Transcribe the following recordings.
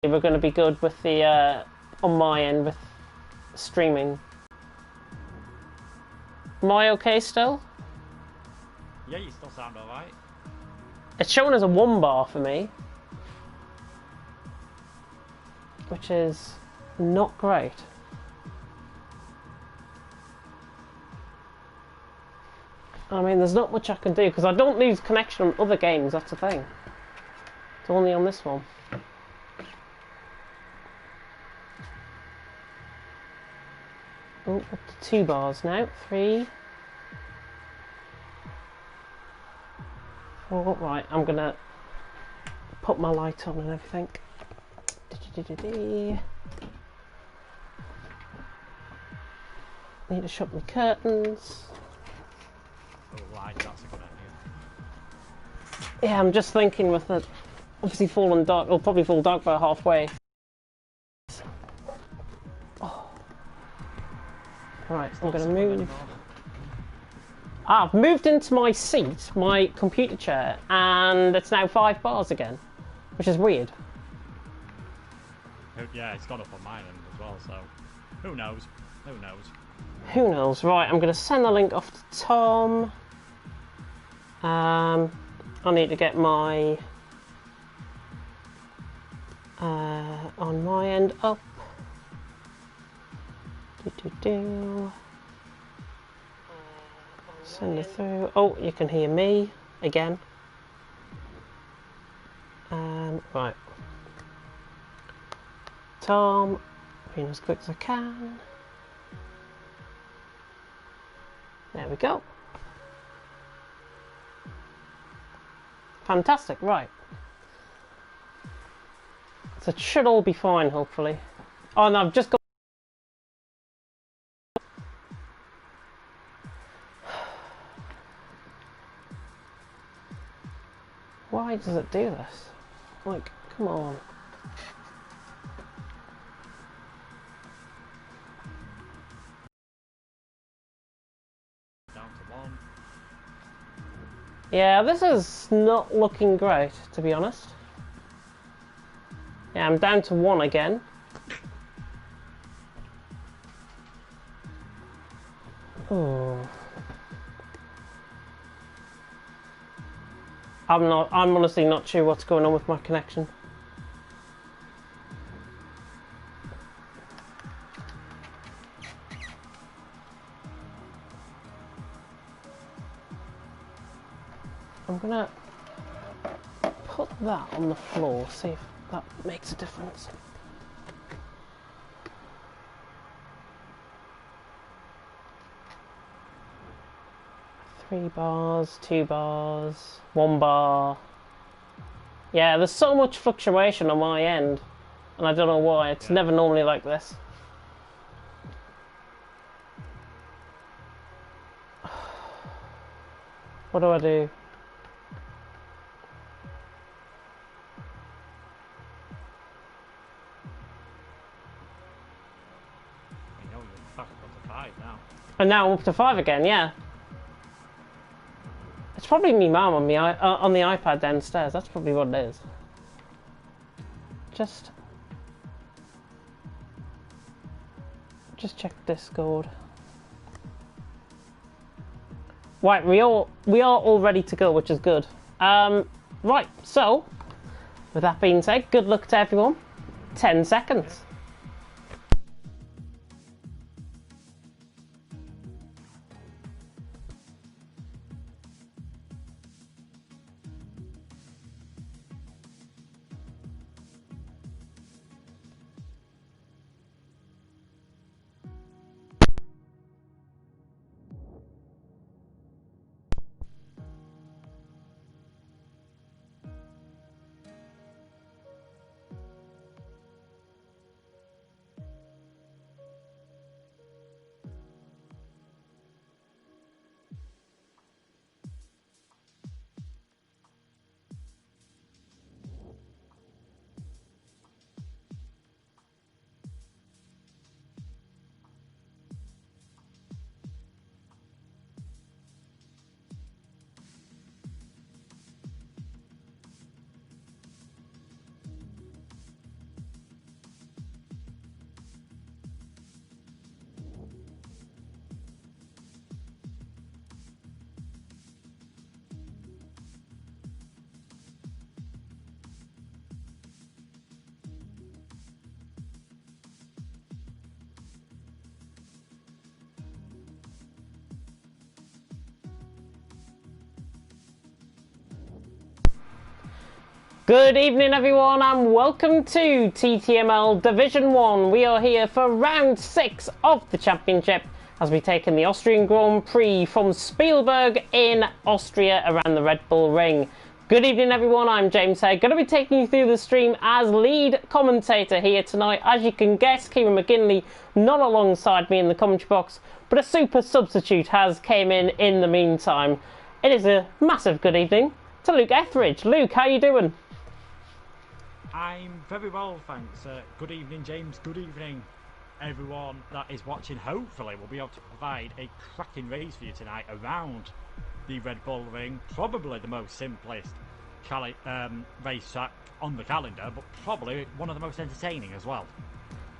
we're going to be good with the on my end with streaming. Am I okay still? Yeah, you still sound alright. It's showing as a 1 bar for me, which is not great. I mean, there's not much I can do because I don't lose connection on other games, that's the thing. It's only on this one. Oh, up to 2 bars now. 3, 4. Right, I'm gonna put my light on and everything. Need to shut my curtains. Oh, light, that's a good idea. Yeah, I'm just thinking with it obviously falling dark, it'll probably fall dark by halfway. Oh. Right, I'm gonna move. I've moved into my seat, my computer chair, and it's now 5 bars again, which is weird. Yeah, it's gone up on mine end as well, so who knows? Who knows? Who knows? Right, I'm going to send the link off to Tom. I need to get my on my end up. Send it through. Oh, you can hear me again. Right. Tom, being as quick as I can. There we go. Fantastic, right. So it should all be fine, hopefully. Oh, no, I've just got... Why does it do this? Like, come on. Down to 1. Yeah, this is not looking great, to be honest. Yeah, I'm down to 1 again. Oh. I'm honestly not sure what's going on with my connection. I'm gonna put that on the floor, see if that makes a difference. Three bars, 2 bars, 1 bar. Yeah, there's so much fluctuation on my end, and I don't know why. It's never normally like this. What do I do? You know, you're back up to 5 now. And now I'm up to 5 again, yeah. It's probably me mum on on the iPad downstairs. That's probably what it is. Just check Discord. Right, we are all ready to go, which is good. Right, so with that being said, good luck to everyone. 10 seconds. Good evening everyone and welcome to TTML Division 1. We are here for round 6 of the championship as we take in the Austrian Grand Prix from Spielberg in Austria around the Red Bull Ring. Good evening everyone, I'm James here, going to be taking you through the stream as lead commentator here tonight. As you can guess, Kieran McGinley not alongside me in the commentary box, but a super substitute has came in the meantime. It is a massive good evening to Luke Etheridge. Luke, how you doing? I'm very well, thanks. Good evening, James. Good evening, everyone that is watching. Hopefully, we'll be able to provide a cracking race for you tonight around the Red Bull Ring. Probably the most simplest racetrack on the calendar, but probably one of the most entertaining as well.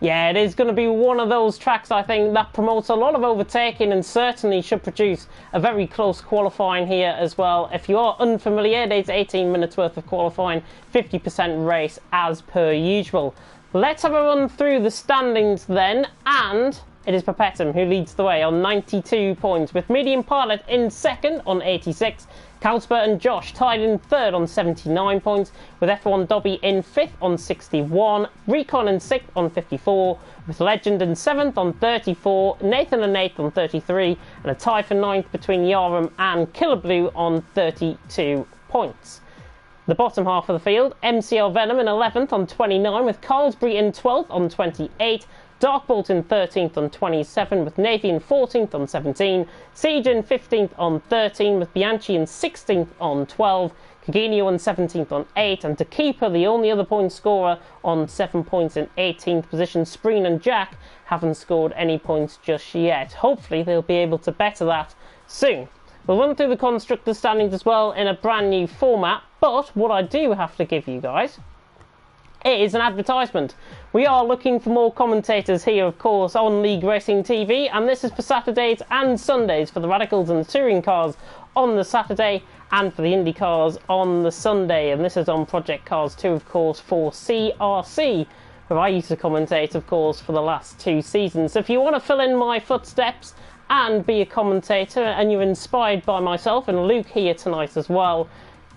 Yeah, it is going to be one of those tracks, I think, that promotes a lot of overtaking and certainly should produce a very close qualifying here as well. If you are unfamiliar, it's 18 minutes worth of qualifying, 50% race as per usual. Let's have a run through the standings then, and it is Perpetuum who leads the way on 92 points, with Medium Pilot in second on 86, Carlsberg and Josh tied in third on 79 points, with F1 Dobby in fifth on 61, Recon in sixth on 54, with Legend in seventh on 34, Nathan in eighth on 33, and a tie for ninth between Yaram and Killer Blue on 32 points. The bottom half of the field, MCL Venom in 11th on 29, with Carlsbury in 12th on 28, Darkbolt in 13th on 27, with Navy in 14th on 17, Siege in 15th on 13, with Bianchi in 16th on 12, Caginio in 17th on 8, and to Keeper, the only other point scorer, on 7 points in 18th position. Spreen and Jack haven't scored any points just yet. Hopefully they'll be able to better that soon. We'll run through the constructor standings as well in a brand new format, but what I do have to give you guys is an advertisement. We are looking for more commentators here, of course, on League Racing TV, and this is for Saturdays and Sundays for the Radicals and the Touring Cars on the Saturday and for the Indy Cars on the Sunday, and this is on Project Cars 2, of course, for CRC, where I used to commentate, of course, for the last 2 seasons. So if you want to fill in my footsteps and be a commentator and you're inspired by myself and Luke here tonight as well,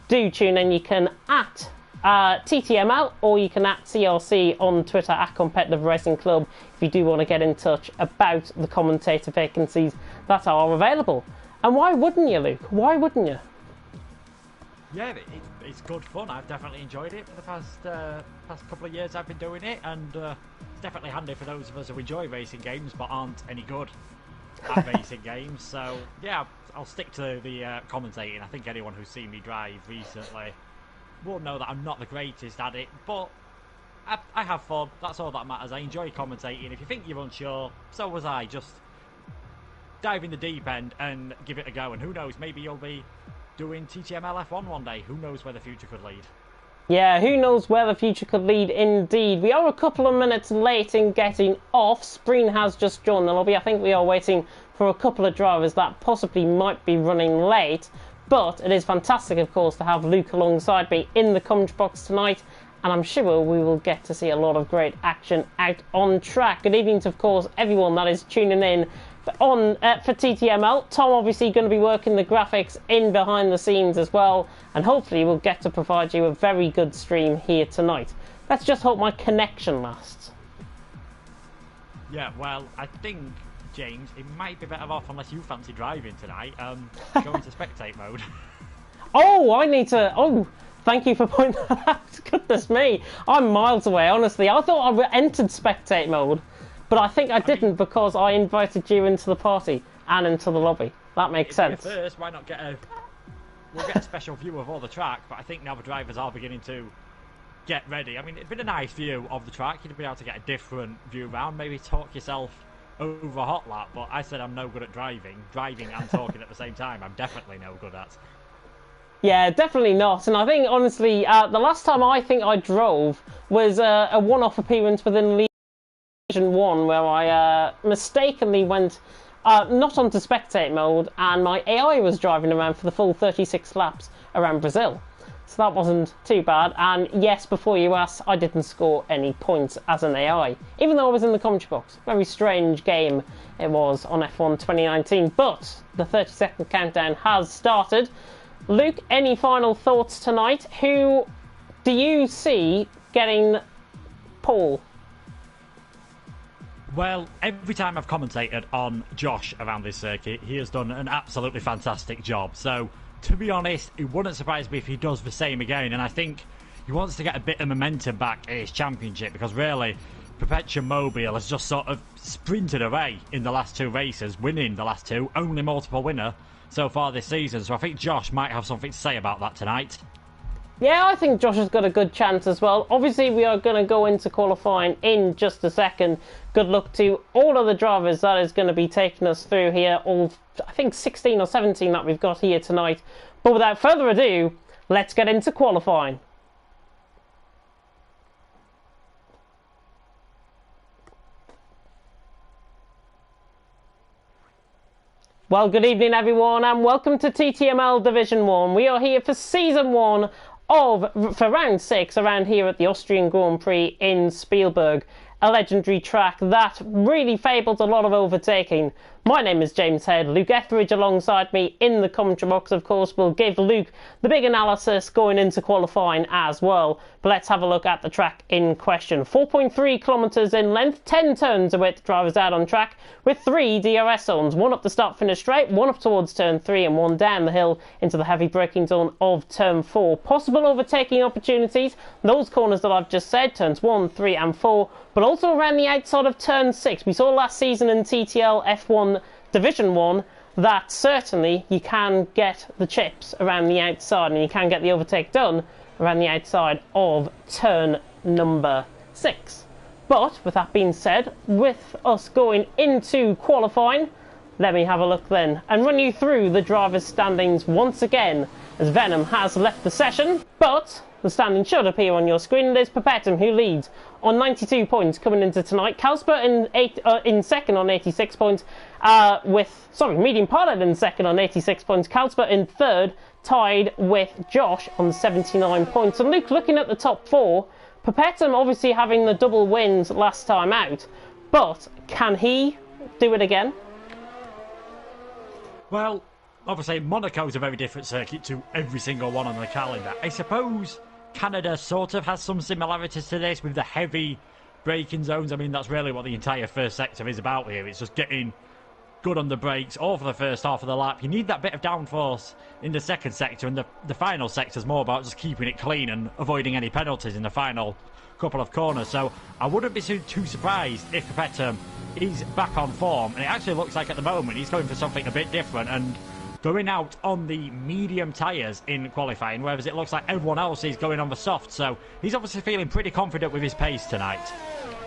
do tune in. You can at TTML, or you can at CRC on Twitter, at Competitive Racing Club, if you do want to get in touch about the commentator vacancies that are available. And why wouldn't you, Luke? Why wouldn't you? Yeah, it's good fun. I've definitely enjoyed it for the past couple of years I've been doing it, and it's definitely handy for those of us who enjoy racing games but aren't any good at racing games. So yeah, I'll stick to the commentating. I think anyone who's seen me drive recently will know that I'm not the greatest at it, but I have fun. That's all that matters. I enjoy commentating. If you think you're unsure, so was I. Just dive in the deep end and give it a go, and who knows, maybe you'll be doing TTML F1 one day. Who knows where the future could lead. Yeah, who knows where the future could lead indeed. We are a couple of minutes late in getting off. Spreen has just joined the lobby. I think we are waiting for a couple of drivers that possibly might be running late. But it is fantastic, of course, to have Luke alongside me in the commentary box tonight, and I'm sure we will get to see a lot of great action out on track. Good evening to, of course, everyone that is tuning in for TTML. Tom obviously going to be working the graphics in behind the scenes as well, and hopefully we'll get to provide you a very good stream here tonight. Let's just hope my connection lasts. Yeah, well, I think, James, it might be better off, unless you fancy driving tonight, going to spectate mode. Oh, I need to... Oh, thank you for pointing that out. Goodness me. I'm miles away, honestly. I thought I entered spectate mode, but I think I didn't because I invited you into the party and into the lobby. That makes sense. First, why not we'll get a special view of all the track, but I think now the drivers are beginning to get ready. I mean, it'd been a nice view of the track. You'd be able to get a different view around, maybe talk yourself over a hot lap, but I said I'm no good at driving and talking at the same time. I'm definitely no good at. Yeah, definitely not. And I think, honestly, the last time I think I drove was a one-off appearance within Division 1, where I mistakenly went not onto spectate mode, and my AI was driving around for the full 36 laps around Brazil. So that wasn't too bad. And yes, before you ask, I didn't score any points as an AI, even though I was in the commentary box. Very strange game it was on F1 2019. But the 30-second countdown has started. Luke, any final thoughts tonight? Who do you see getting pole? Well, every time I've commentated on Josh around this circuit, he has done an absolutely fantastic job. So, to be honest, it wouldn't surprise me if he does the same again. And I think he wants to get a bit of momentum back in his championship, because really, Perpetuum Mobile has just sort of sprinted away in the last 2 races, winning the last 2, only multiple winner so far this season. So I think Josh might have something to say about that tonight. Yeah, I think Josh has got a good chance as well. Obviously, we are going to go into qualifying in just a second. Good luck to all of the drivers that is going to be taking us through here. All, I think, 16 or 17 that we've got here tonight. But without further ado, let's get into qualifying. Well, good evening everyone, and welcome to TTML Division 1. We are here for Season 1 for Round 6 around here at the Austrian Grand Prix in Spielberg. A legendary track that really fabled a lot of overtaking. My name is James Head. Luke Etheridge alongside me in the commentary box, of course, will give Luke the big analysis going into qualifying as well. But let's have a look at the track in question. 4.3 kilometres in length, 10 turns away the drivers out on track with 3 DRS zones. 1 up the start-finish straight, 1 up towards turn 3 and 1 down the hill into the heavy braking zone of turn 4. Possible overtaking opportunities, those corners that I've just said, turns 1, 3 and 4, but also around the outside of turn 6. We saw last season in TTL F1 Division 1 that certainly you can get the chips around the outside and you can get the overtake done around the outside of turn number 6. But with that being said, with us going into qualifying, let me have a look then and run you through the drivers' standings once again, as Venom has left the session, but the standing should appear on your screen. There's Perpetuum, who leads on 92 points coming into tonight. Calsper in second on 86 points, Medium Pilot in second on 86 points. Calsper in third, tied with Josh on 79 points. And Luke, looking at the top 4, Perpetuum obviously having the double wins last time out, but can he do it again? Well, obviously Monaco's a very different circuit to every single one on the calendar. I suppose Canada sort of has some similarities to this with the heavy braking zones. I mean, that's really what the entire first sector is about here. It's just getting good on the brakes all for the first half of the lap. You need that bit of downforce in the second sector, and the final sector is more about just keeping it clean and avoiding any penalties in the final couple of corners. So I wouldn't be too surprised if Perpetuum is back on form, and it actually looks like at the moment he's going for something a bit different and going out on the medium tyres in qualifying, whereas it looks like everyone else is going on the soft. So he's obviously feeling pretty confident with his pace tonight.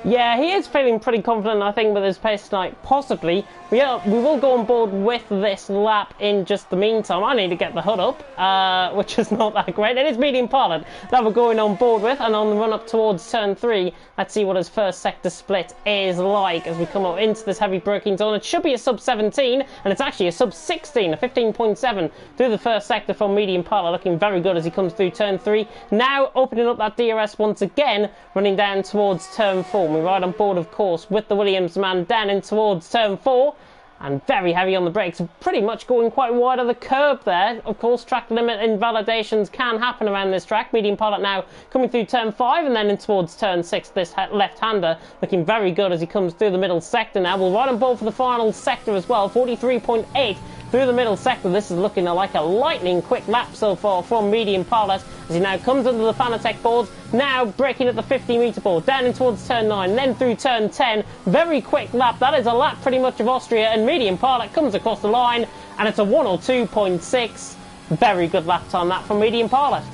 Yeah, he is feeling pretty confident, I think, with his pace tonight. Possibly. We will go on board with this lap in just the meantime. I need to get the HUD up, which is not that great. It is Medium Pilot that we're going on board with, and on the run up towards turn 3, let's see what his first sector split is like as we come up into this heavy braking zone. It should be a sub 17, and it's actually a sub 16, a 15.7 through the first sector from Medium Pilot, looking very good as he comes through turn 3. Now opening up that DRS once again, running down towards turn 4. We're right on board, of course, with the Williams man down in towards turn 4. And very heavy on the brakes, pretty much going quite wide of the curb there. Of course, track limit invalidations can happen around this track. Medium Pilot now coming through turn 5 and then in towards turn 6. This left-hander looking very good as he comes through the middle sector now. We'll ride on board for the final sector as well, 43.8 through the middle sector. This is looking like a lightning quick lap so far from Medium Pilot as he now comes under the Fanatec boards, now braking at the 50-metre board, down in towards turn 9, then through turn 10. Very quick lap. That is a lap pretty much of Austria, and Medium Pilot comes across the line, and it's a 102.6. Very good lap time that from Medium Pilot.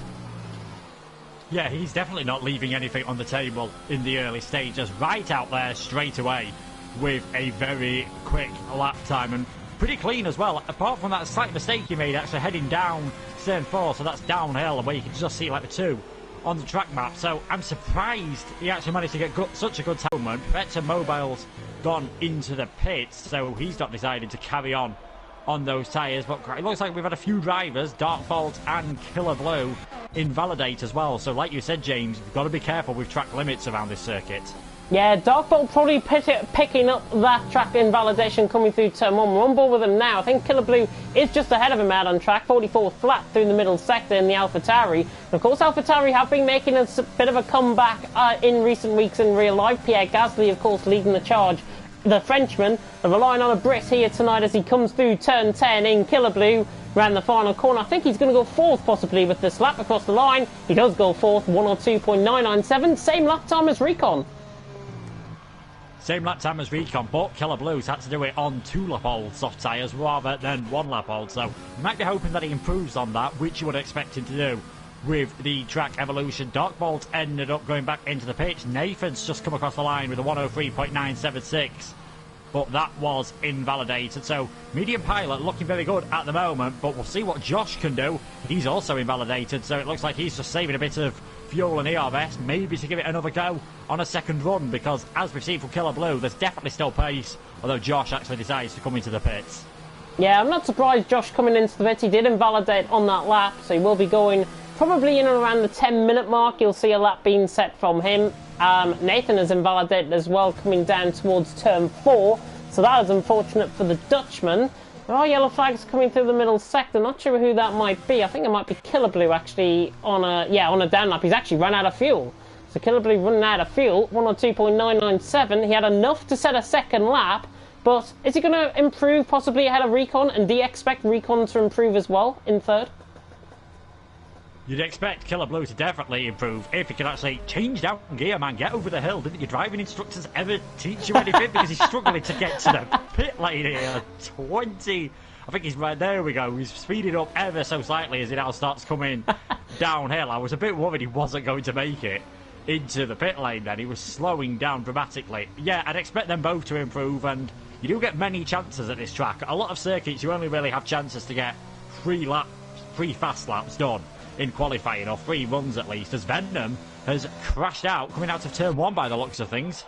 Yeah, he's definitely not leaving anything on the table in the early stages. Right out there straight away with a very quick lap time, and pretty clean as well, apart from that slight mistake he made actually heading down turn 4, so that's downhill where you can just see like the 2 on the track map. So I'm surprised he actually managed to get such a good moment. Perpetuum Mobile's gone into the pits, so he's not decided to carry on those tyres. But it looks like we've had a few drivers, Dark Fault and Killer Blue, invalidate as well. So like you said, James, you've got to be careful with track limits around this circuit. Yeah, Darkbolt probably picking up that track invalidation coming through turn 1. We're on board with him now. I think Killer Blue is just ahead of him out on track. 44th flat through the middle sector in the AlphaTauri. And of course, AlphaTauri have been making a bit of a comeback in recent weeks in real life. Pierre Gasly, of course, leading the charge. The Frenchman are relying on a Brit here tonight as he comes through turn 10 in Killer Blue. Around the final corner. I think he's going to go fourth possibly with this lap across the line. He does go fourth, 102.997. Same lap time as Recon. Same lap time as Recon, but Killer Blues had to do it on 2-lap-old soft tyres rather than 1-lap-old, so you might be hoping that he improves on that, which you would expect him to do with the track evolution. Darkbolt ended up going back into the pitch. Nathan's just come across the line with a 103.976, but that was invalidated. So Medium Pilot looking very good at the moment, but we'll see what Josh can do. He's also invalidated, so it looks like he's just saving a bit of fuel and ERS, maybe to give it another go on a second run, because as we've seen from Killer Blue, there's definitely still pace, although Josh actually decides to come into the pits. Yeah, I'm not surprised Josh coming into the pits. He did invalidate on that lap, so he will be going probably in and around the 10-minute mark. You'll see a lap being set from him. Nathan is invalidated as well, coming down towards turn 4, so that is unfortunate for the Dutchman. There are yellow flags coming through the middle sector. Not sure who that might be. I think it might be Killer Blue actually on a down lap. He's actually run out of fuel. So Killer Blue running out of fuel, 102.997. He had enough to set a second lap, but is he going to improve possibly ahead of Recon? And do you expect Recon to improve as well in third? You'd expect Killer Blue to definitely improve if he can actually change down gear, man. Get over the hill. Didn't your driving instructors ever teach you anything? Because he's struggling to get to the pit lane here. 20. I think he's right there. We go. He's speeding up ever so slightly as he now starts coming downhill. I was a bit worried he wasn't going to make it into the pit lane then. He was slowing down dramatically. Yeah, I'd expect them both to improve, and you do get many chances at this track. A lot of circuits, you only really have chances to get 3 fast laps done in qualifying, or 3 runs at least, as Venom has crashed out coming out of turn 1 by the looks of things.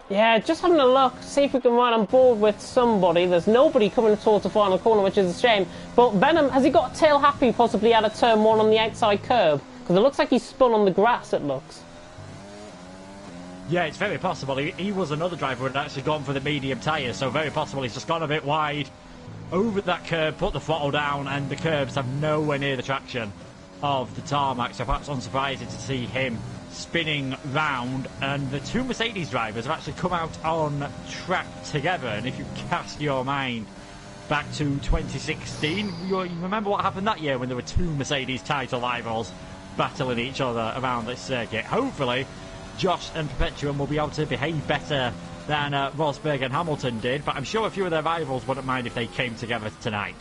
Yeah, just having a look, see if we can ride on board with somebody. There's nobody coming towards the final corner, which is a shame. But Venom, has he got tail happy possibly out of turn 1 on the outside curb? Because it looks like he's spun on the grass, it looks. Yeah, it's very possible. He was another driver who had actually gone for the medium tyre, so very possible he's just gone a bit wide over that curb, put the throttle down, and the curbs have nowhere near the traction of the tarmac, so perhaps unsurprising to see him spinning round. And the 2 Mercedes drivers have actually come out on track together, and if you cast your mind back to 2016, you remember what happened that year when there were 2 Mercedes title rivals battling each other around this circuit. Hopefully Josh and Perpetuum will be able to behave better than Rosberg and Hamilton did, but I'm sure a few of their rivals wouldn't mind if they came together tonight.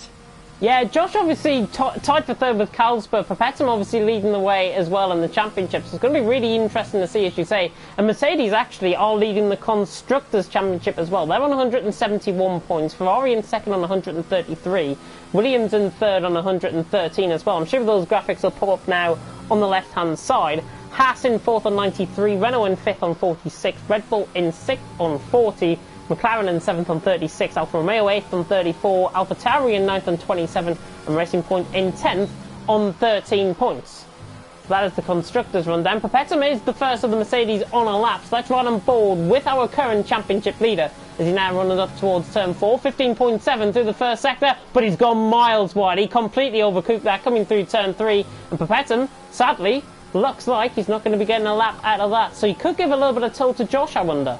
Yeah, Josh obviously tied for third with Carlsberg. Perpetuum obviously leading the way as well in the championships. So it's going to be really interesting to see, as you say. And Mercedes actually are leading the Constructors' Championship as well. They're on 171 points. Ferrari in second on 133. Williams in third on 113 as well. I'm sure those graphics will pop up now on the left-hand side. Haas in fourth on 93. Renault in fifth on 46. Red Bull in sixth on 40. McLaren in 7th on 36, Alfa Romeo 8th on 34, AlphaTauri in 9th on 27, and Racing Point in 10th on 13 points. So that is the Constructors' rundown. Perpetuum is the first of the Mercedes on a lap, so let's ride on board with our current championship leader as he now runs up towards turn 4, 15.7 through the first sector, but he's gone miles wide. He completely overcooked that coming through turn 3, and Perpetuum, sadly, looks like he's not going to be getting a lap out of that, so he could give a little bit of toll to Josh, I wonder.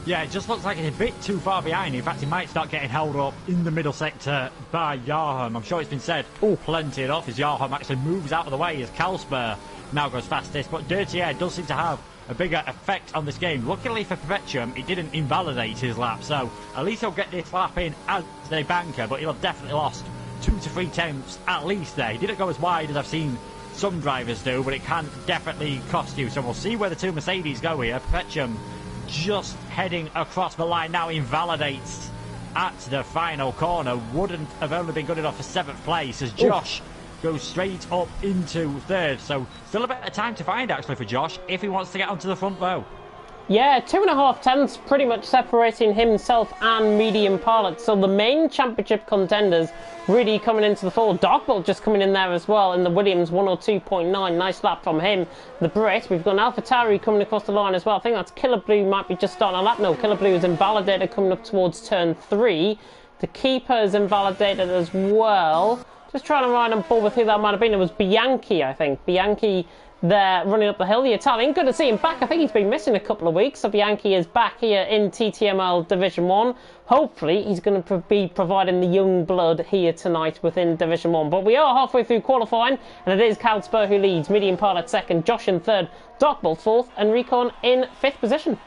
Yeah, it just looks like he's a bit too far behind. In fact, he might start getting held up in the middle sector by Yarham. I'm sure it's been said plenty enough as Yarham actually moves out of the way as Carlsberg now goes fastest. But Dirty Air does seem to have a bigger effect on this game. Luckily for Perpetuum, it didn't invalidate his lap. So at least he'll get this lap in as a banker, but he'll have definitely lost 2 to 3 tenths at least there. He didn't go as wide as I've seen some drivers do, but it can definitely cost you. So we'll see where the 2 Mercedes go here. Perpetuum just heading across the line now, invalidates at the final corner. Wouldn't have only been good enough for 7th place as Josh goes straight up into 3rd. So still a bit of time to find actually for Josh if he wants to get onto the front row. Yeah, 2.5 tenths pretty much separating himself and Medium Pilot. So the main championship contenders really coming into the fall. Darkbolt just coming in there as well in the Williams 102.9. Nice lap from him. The Brit, we've got an AlphaTauri coming across the line as well. I think that's Killer Blue might be just starting a lap. No, Killer Blue is invalidated coming up towards turn 3. The Keeper is invalidated as well. Just trying to ride on board with who that might have been. It was Bianchi, I think. Bianchi there running up the hill. The Italian, good to see him back. I think he's been missing a couple of weeks, so Bianchi is back here in TTML Division 1. Hopefully he's going to be providing the young blood here tonight within Division 1. But we are halfway through qualifying, and it is Calsper who leads, Medium Pilot second, Josh in third, Darkbolt fourth, and Recon in fifth position.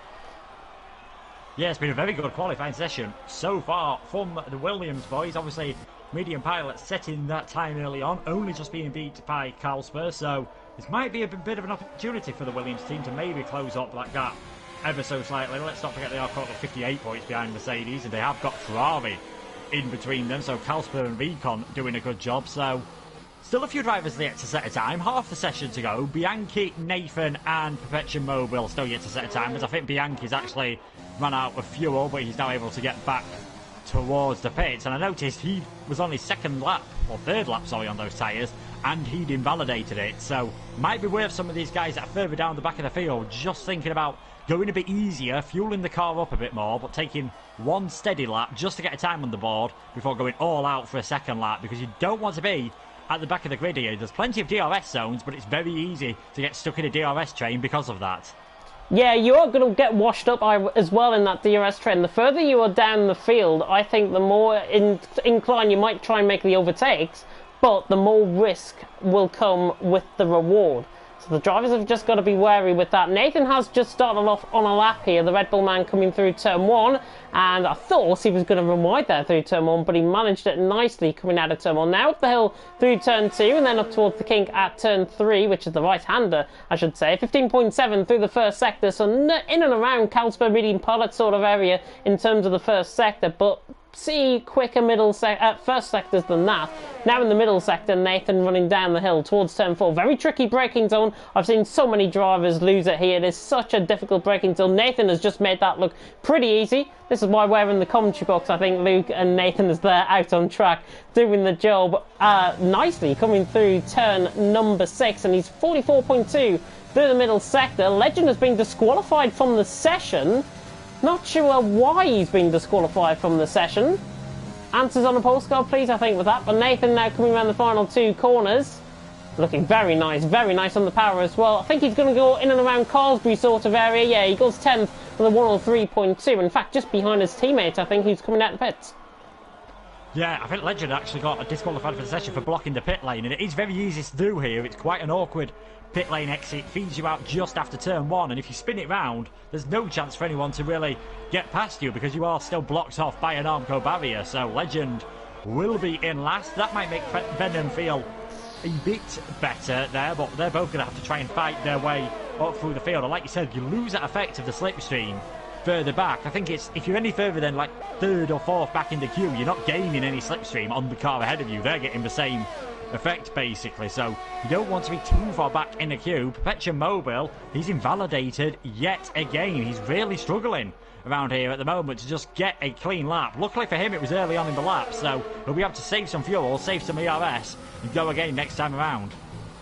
Yeah, it's been a very good qualifying session so far from the Williams boys. Obviously, Medium Pilot setting that time early on, only just being beat by Calsper, so this might be a bit of an opportunity for the Williams team to maybe close up that gap ever so slightly. Let's not forget they are currently 58 points behind Mercedes, and they have got Ferrari in between them, so Calsper and Recon doing a good job. So still a few drivers yet to set a time, half the session to go. Bianchi, Nathan and Perpetual Mobile still yet to set a time, as I think Bianchi's actually run out of fuel, but he's now able to get back towards the pits. And I noticed he was on his second lap, or third lap, sorry, on those tyres, and he'd invalidated it. So might be worth some of these guys that are further down the back of the field just thinking about going a bit easier, fueling the car up a bit more, but taking one steady lap just to get a time on the board before going all out for a second lap, because you don't want to be at the back of the grid here. There's plenty of DRS zones, but it's very easy to get stuck in a DRS train because of that. Yeah, you are going to get washed up as well in that DRS trend. The further you are down the field, I think the more inclined you might try and make the overtakes, but the more risk will come with the reward. So the drivers have just got to be wary with that. Nathan has just started off on a lap here, the Red Bull man coming through turn 1, and I thought he was going to run wide there through turn 1, but he managed it nicely coming out of turn 1. Now up the hill through turn 2, and then up towards the kink at turn 3, which is the right-hander, I should say. 15.7 through the first sector, so in and around Calsper Medium Pilot sort of area in terms of the first sector, but see quicker first sectors than that. Now in the middle sector, Nathan running down the hill towards turn 4. Very tricky braking zone. I've seen so many drivers lose it here. It is such a difficult braking zone. Nathan has just made that look pretty easy. This is why we're in the commentary box. I think Luke and Nathan is there out on track doing the job nicely, coming through turn number 6, and he's 44.2 through the middle sector. Legend has been disqualified from the session. Not sure why he's been disqualified from the session. Answers on the postcard, please, I think, with that. But Nathan now coming around the final 2 corners. Looking very nice on the power as well. I think he's going to go in and around Carsbury sort of area. Yeah, he goes 10th with a 103.2. In fact, just behind his teammate, I think he's coming out the pits. Yeah, I think Legend actually got disqualified for the session for blocking the pit lane, and it is very easy to do here. It's quite an awkward pit lane exit, feeds you out just after turn 1, and if you spin it round, there's no chance for anyone to really get past you because you are still blocked off by an Armco barrier. So Legend will be in last. That might make Venom feel a bit better there, but they're both going to have to try and fight their way up through the field. And like you said, you lose that effect of the slipstream further back. I think it's, if you're any further than like 3rd or 4th back in the queue, you're not gaining any slipstream on the car ahead of you. They're getting the same effect basically, so you don't want to be too far back in the queue. Perpetual Mobile, he's invalidated yet again. He's really struggling around here at the moment to just get a clean lap. Luckily for him, it was early on in the lap, so he'll be able to save some fuel, save some ERS, and go again next time around.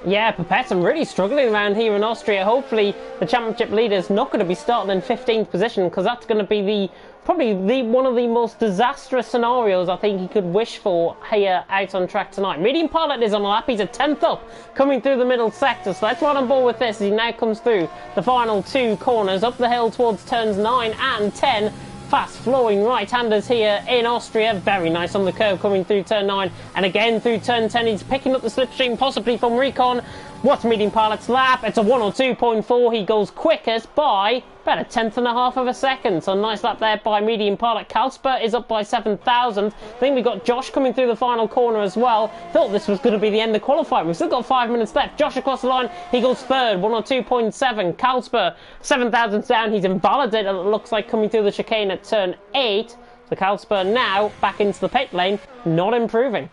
Yeah, Perpetual really struggling around here in Austria. Hopefully the championship leader's not going to be starting in 15th position, because that's going to be probably one of the most disastrous scenarios I think he could wish for here out on track tonight. Medium Pilot is on a lap. He's a 10th up coming through the middle sector, so let's run on board with this as he now comes through the final 2 corners up the hill towards turns 9 and 10. Fast flowing right-handers here in Austria. Very nice on the curve coming through turn 9 and again through turn 10. He's picking up the slipstream possibly from Recon. What's Medium Pilot's lap? It's a 102.4. He goes quickest by about a 10th of a second. So nice lap there by Medium Pilot. Calsper is up by 7,000. I think we've got Josh coming through the final corner as well. Thought this was going to be the end of qualifying. We've still got 5 minutes left. Josh across the line. He goes 3rd, 102.7. Calsper, 7,000 down. He's invalidated, it looks like, coming through the chicane at turn 8. So Calsper now back into the pit lane, not improving.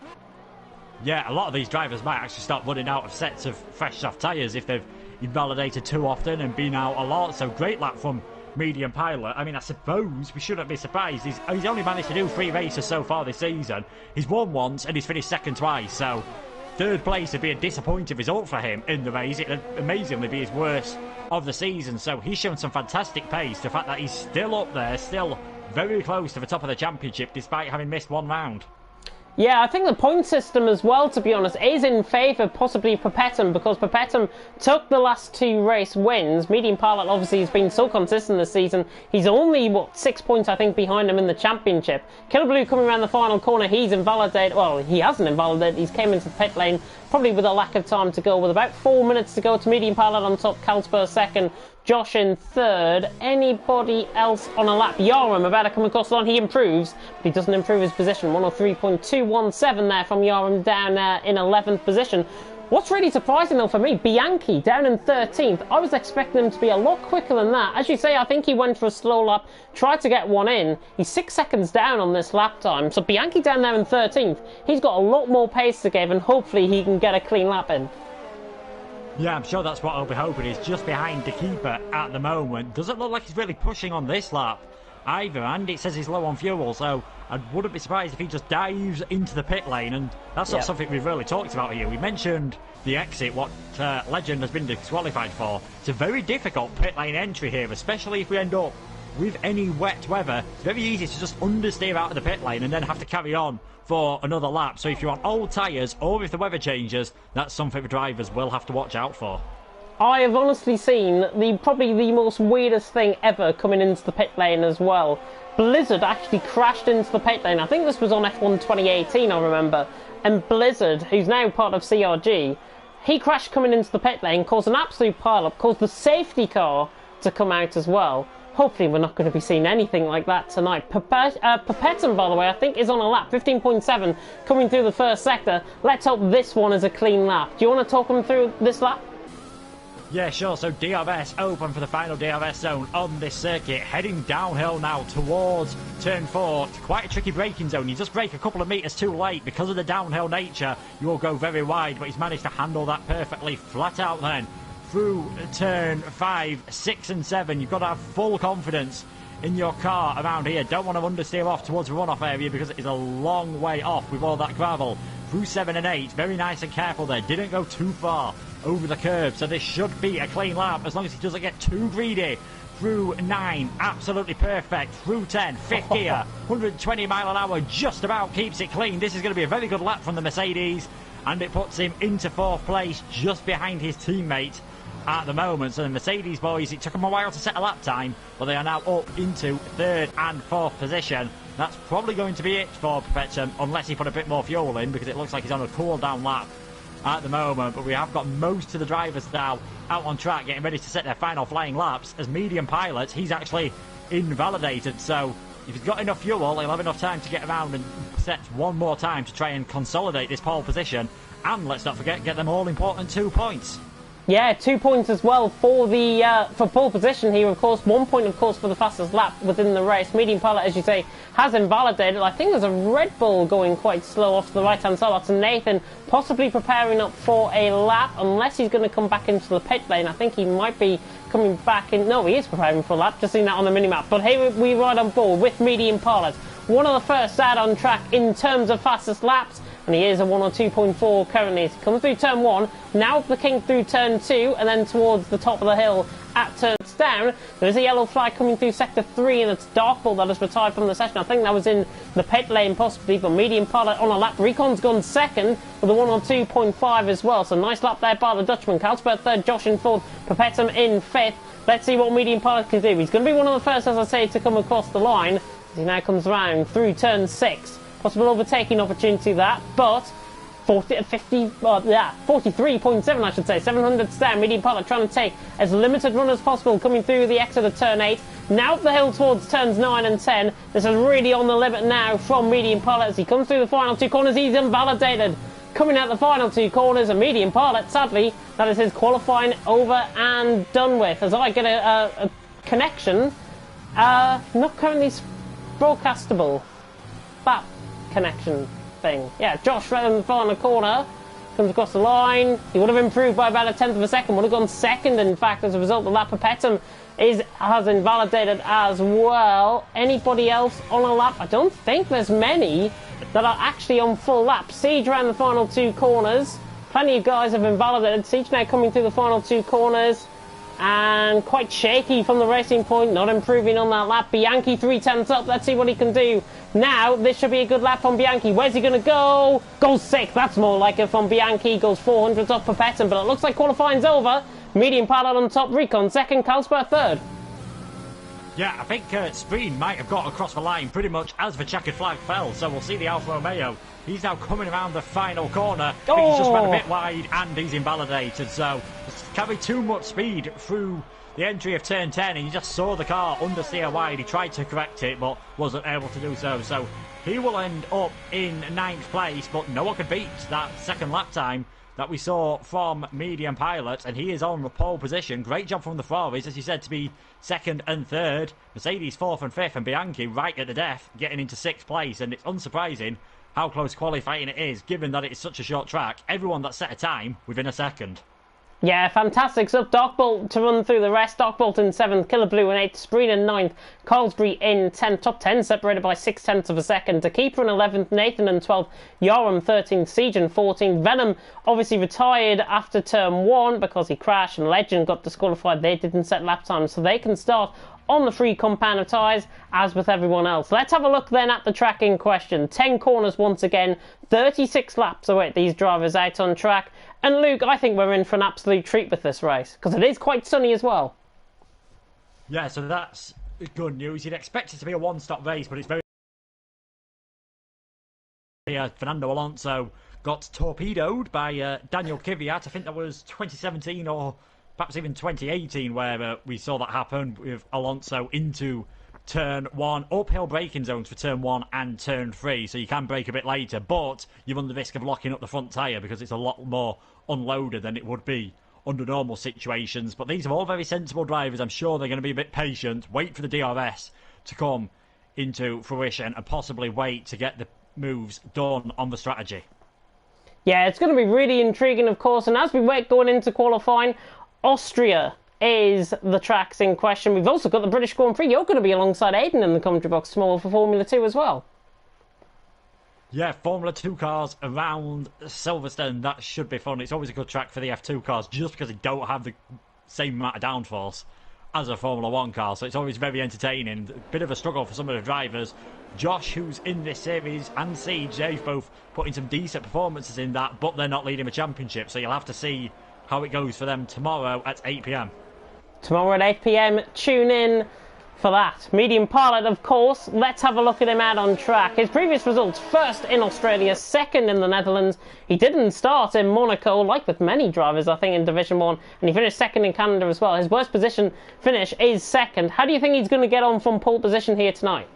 Yeah, a lot of these drivers might actually start running out of sets of fresh soft tyres if they've invalidated too often and been out a lot. So great lap from medium pilot. I mean, I suppose we shouldn't be surprised. He's only managed to do 3 races so far this season. He's won once and he's finished second twice, so third place would be a disappointing result for him in the race. It would amazingly be his worst of the season, so he's shown some fantastic pace. The fact that he's still up there, still very close to the top of the championship despite having missed 1 round. Yeah, I think the point system as well, to be honest, is in favour possibly Perpetum, because Perpetum took the last 2 race wins. Medium Pilot obviously has been so consistent this season. He's only, 6 points I think behind him in the championship. Killer Blue coming around the final corner, he's invalidated. Well, he hasn't invalidated, he's came into the pit lane probably with a lack of time to go, with about 4 minutes to go to Medium Pilot on top, Carlsberg second, Josh in third. Anybody else on a lap? Yaram about to come across the line. He improves, but he doesn't improve his position. 103.217 there from Yaram, down in 11th position. What's really surprising though for me, Bianchi down in 13th. I was expecting him to be a lot quicker than that. As you say, I think he went for a slow lap, tried to get one in. He's 6 seconds down on this lap time. So Bianchi down there in 13th. He's got a lot more pace to give, and hopefully he can get a clean lap in. Yeah, I'm sure that's what I'll be hoping. He's just behind the keeper at the moment. Doesn't look like he's really pushing on this lap either, and it says he's low on fuel, so I wouldn't be surprised if he just dives into the pit lane, and that's not something we've really talked about here. We mentioned the exit, what Legend has been disqualified for. It's a very difficult pit lane entry here, especially if we end up with any wet weather. It's very easy to just understeer out of the pit lane and then have to carry on for another lap. So if you're on old tyres or if the weather changes, that's something the drivers will have to watch out for. I have honestly seen probably the most weirdest thing ever coming into the pit lane as well. Blizzard actually crashed into the pit lane. I think this was on F1 2018, I remember. And Blizzard, who's now part of CRG, he crashed coming into the pit lane, caused an absolute pile-up, caused the safety car to come out as well. Hopefully we're not going to be seeing anything like that tonight. Perpetum, by the way, I think is on a lap, 15.7, coming through the first sector. Let's hope this one is a clean lap. Do you want to talk him through this lap? Yeah, sure. So DRS open for the final DRS zone on this circuit, heading downhill now towards turn 4. It's quite a tricky braking zone. You just brake a couple of metres too late. Because of the downhill nature, you will go very wide, but he's managed to handle that perfectly. Flat out then through turn 5, 6 and 7. You've got to have full confidence in your car around here. Don't want to understeer off towards the runoff area because it is a long way off with all that gravel. Through 7 and 8, very nice and careful there. Didn't go too far over the curb, so this should be a clean lap as long as he doesn't get too greedy. Through 9, absolutely perfect. Through 10, fifth gear, 120 mile an hour, just about keeps it clean. This is going to be a very good lap from the Mercedes, and it puts him into 4th place, just behind his teammate at the moment. So the Mercedes boys, it took them a while to set a lap time, but they are now up into 3rd and 4th position. That's probably going to be it for Perpetum, unless he put a bit more fuel in, because it looks like he's on a cool down lap at the moment. But we have got most of the drivers now out on track, getting ready to set their final flying laps. As medium pilot, he's actually invalidated, so if he's got enough fuel, he'll have enough time to get around and set one more time to try and consolidate this pole position, and let's not forget, get them all important 2 points. Yeah, 2 points as well for the for pole position here, of course. 1 point, of course, for the fastest lap within the race. Medium pilot, as you say, has invalidated. I think there's a Red Bull going quite slow off to the right-hand side. That's Nathan possibly preparing up for a lap, unless he's going to come back into the pit lane. I think he might be coming back in. No, he is preparing for a lap. Just seen that on the mini-map. But here we ride on board with medium pilot. One of the first out on track in terms of fastest laps. And he is a 102.4 currently. He's come through turn 1, now up the king through turn 2, and then towards the top of the hill at turns down. There is a yellow flag coming through sector 3, and it's Dark Bull that has retired from the session. I think that was in the pit lane possibly, but medium pilot on a lap. Recon's gone second with a 102.5 as well. So nice lap there by the Dutchman. Carlsberg third, Josh in fourth, Perpetum in fifth. Let's see what medium pilot can do. He's going to be one of the first, as I say, to come across the line as he now comes round through turn 6. Possible overtaking opportunity that, but 43.7 I should say, 700 down. Medium pilot trying to take as limited run as possible, coming through the exit of turn 8. Now up the hill towards turns 9 and 10. This is really on the limit now from medium pilot as he comes through the final 2 corners. He's invalidated. Coming out the final 2 corners, a medium pilot, sadly, that is his qualifying over and done with. As I get a connection, not currently broadcastable. That connection thing. Yeah, Josh right in the final corner. comes across the line. He would have improved by about a tenth of a second. Would have gone second, in fact, as a result of that. Perpetum has invalidated as well. Anybody else on a lap? I don't think there's many that are actually on full lap. Siege around the final 2 corners. Plenty of guys have invalidated. Siege now coming through the final 2 corners. And quite shaky from the racing point, not improving on that lap. Bianchi 3/10 up, let's see what he can do. Now, this should be a good lap from Bianchi. Where's he going to go? Goes 6th, that's more like it from Bianchi. Goes 400 off Perpetum, but it looks like qualifying's over. Medium pilot on top, Recon 2nd, Carlsberg 3rd. Yeah, I think Spreen might have got across the line pretty much as the checkered flag fell, so we'll see the Alfa Romeo. He's now coming around the final corner. I think he's just went a bit wide and he's invalidated, so carried too much speed through the entry of turn 10 and you just saw the car understeer wide. He tried to correct it but wasn't able to do so, so he will end up in 9th place, but no one could beat that second lap time that we saw from medium pilot, and he is on the pole position. Great job from the Ferraris, as you said, to be 2nd and 3rd. Mercedes 4th and 5th, and Bianchi right at the death, getting into 6th place, and it's unsurprising how close qualifying it is, given that it's such a short track. Everyone that set a time within a second. Yeah, fantastic stuff. Darkbolt to run through the rest. Darkbolt in 7th, Killer Blue in 8th, Spreen in 9th, Carlsbury in 10th. Top 10 separated by 6/10 of a second. To Keeper in 11th, Nathan in 12th, Yoram 13th, Siege in 14th. Venom obviously retired after turn 1 because he crashed, and Legend got disqualified. They didn't set lap times, so they can start on the free compound of tyres, as with everyone else. Let's have a look then at the track in question. 10 corners once again, 36 laps await these drivers out on track. And Luke, I think we're in for an absolute treat with this race, because it is quite sunny as well. Yeah, so that's good news. You'd expect it to be a one-stop race, but it's very... Fernando Alonso got torpedoed by Daniel Kvyat. I think that was 2017 or perhaps even 2018 where we saw that happen with Alonso into turn 1. Uphill braking zones for turn 1 and turn 3, so you can brake a bit later, but you run the risk of locking up the front tyre because it's a lot more unloaded than it would be under normal situations. But these are all very sensible drivers. I'm sure they're going to be a bit patient, wait for the DRS to come into fruition and possibly wait to get the moves done on the strategy. Yeah, it's going to be really intriguing, of course, and as we wait going into qualifying, Austria is the tracks in question. We've also got the British Grand Prix. You're going to be alongside Aiden in the commentary box tomorrow for Formula 2 as well. Yeah, Formula 2 cars around Silverstone. That should be fun. It's always a good track for the F2 cars just because they don't have the same amount of downforce as a Formula 1 car. So it's always very entertaining. A bit of a struggle for some of the drivers. Josh, who's in this series, and Siege, they've both put in some decent performances in that, but they're not leading the championship. So you'll have to see how it goes for them tomorrow at 8 p.m. Tomorrow at 8 p.m, tune in for that. Medium pilot, of course. Let's have a look at him out on track. His previous results: first in Australia, 2nd in the Netherlands. He didn't start in Monaco, like with many drivers, I think, in Division 1, and he finished 2nd in Canada as well. His worst position finish is 2nd. How do you think he's going to get on from pole position here tonight?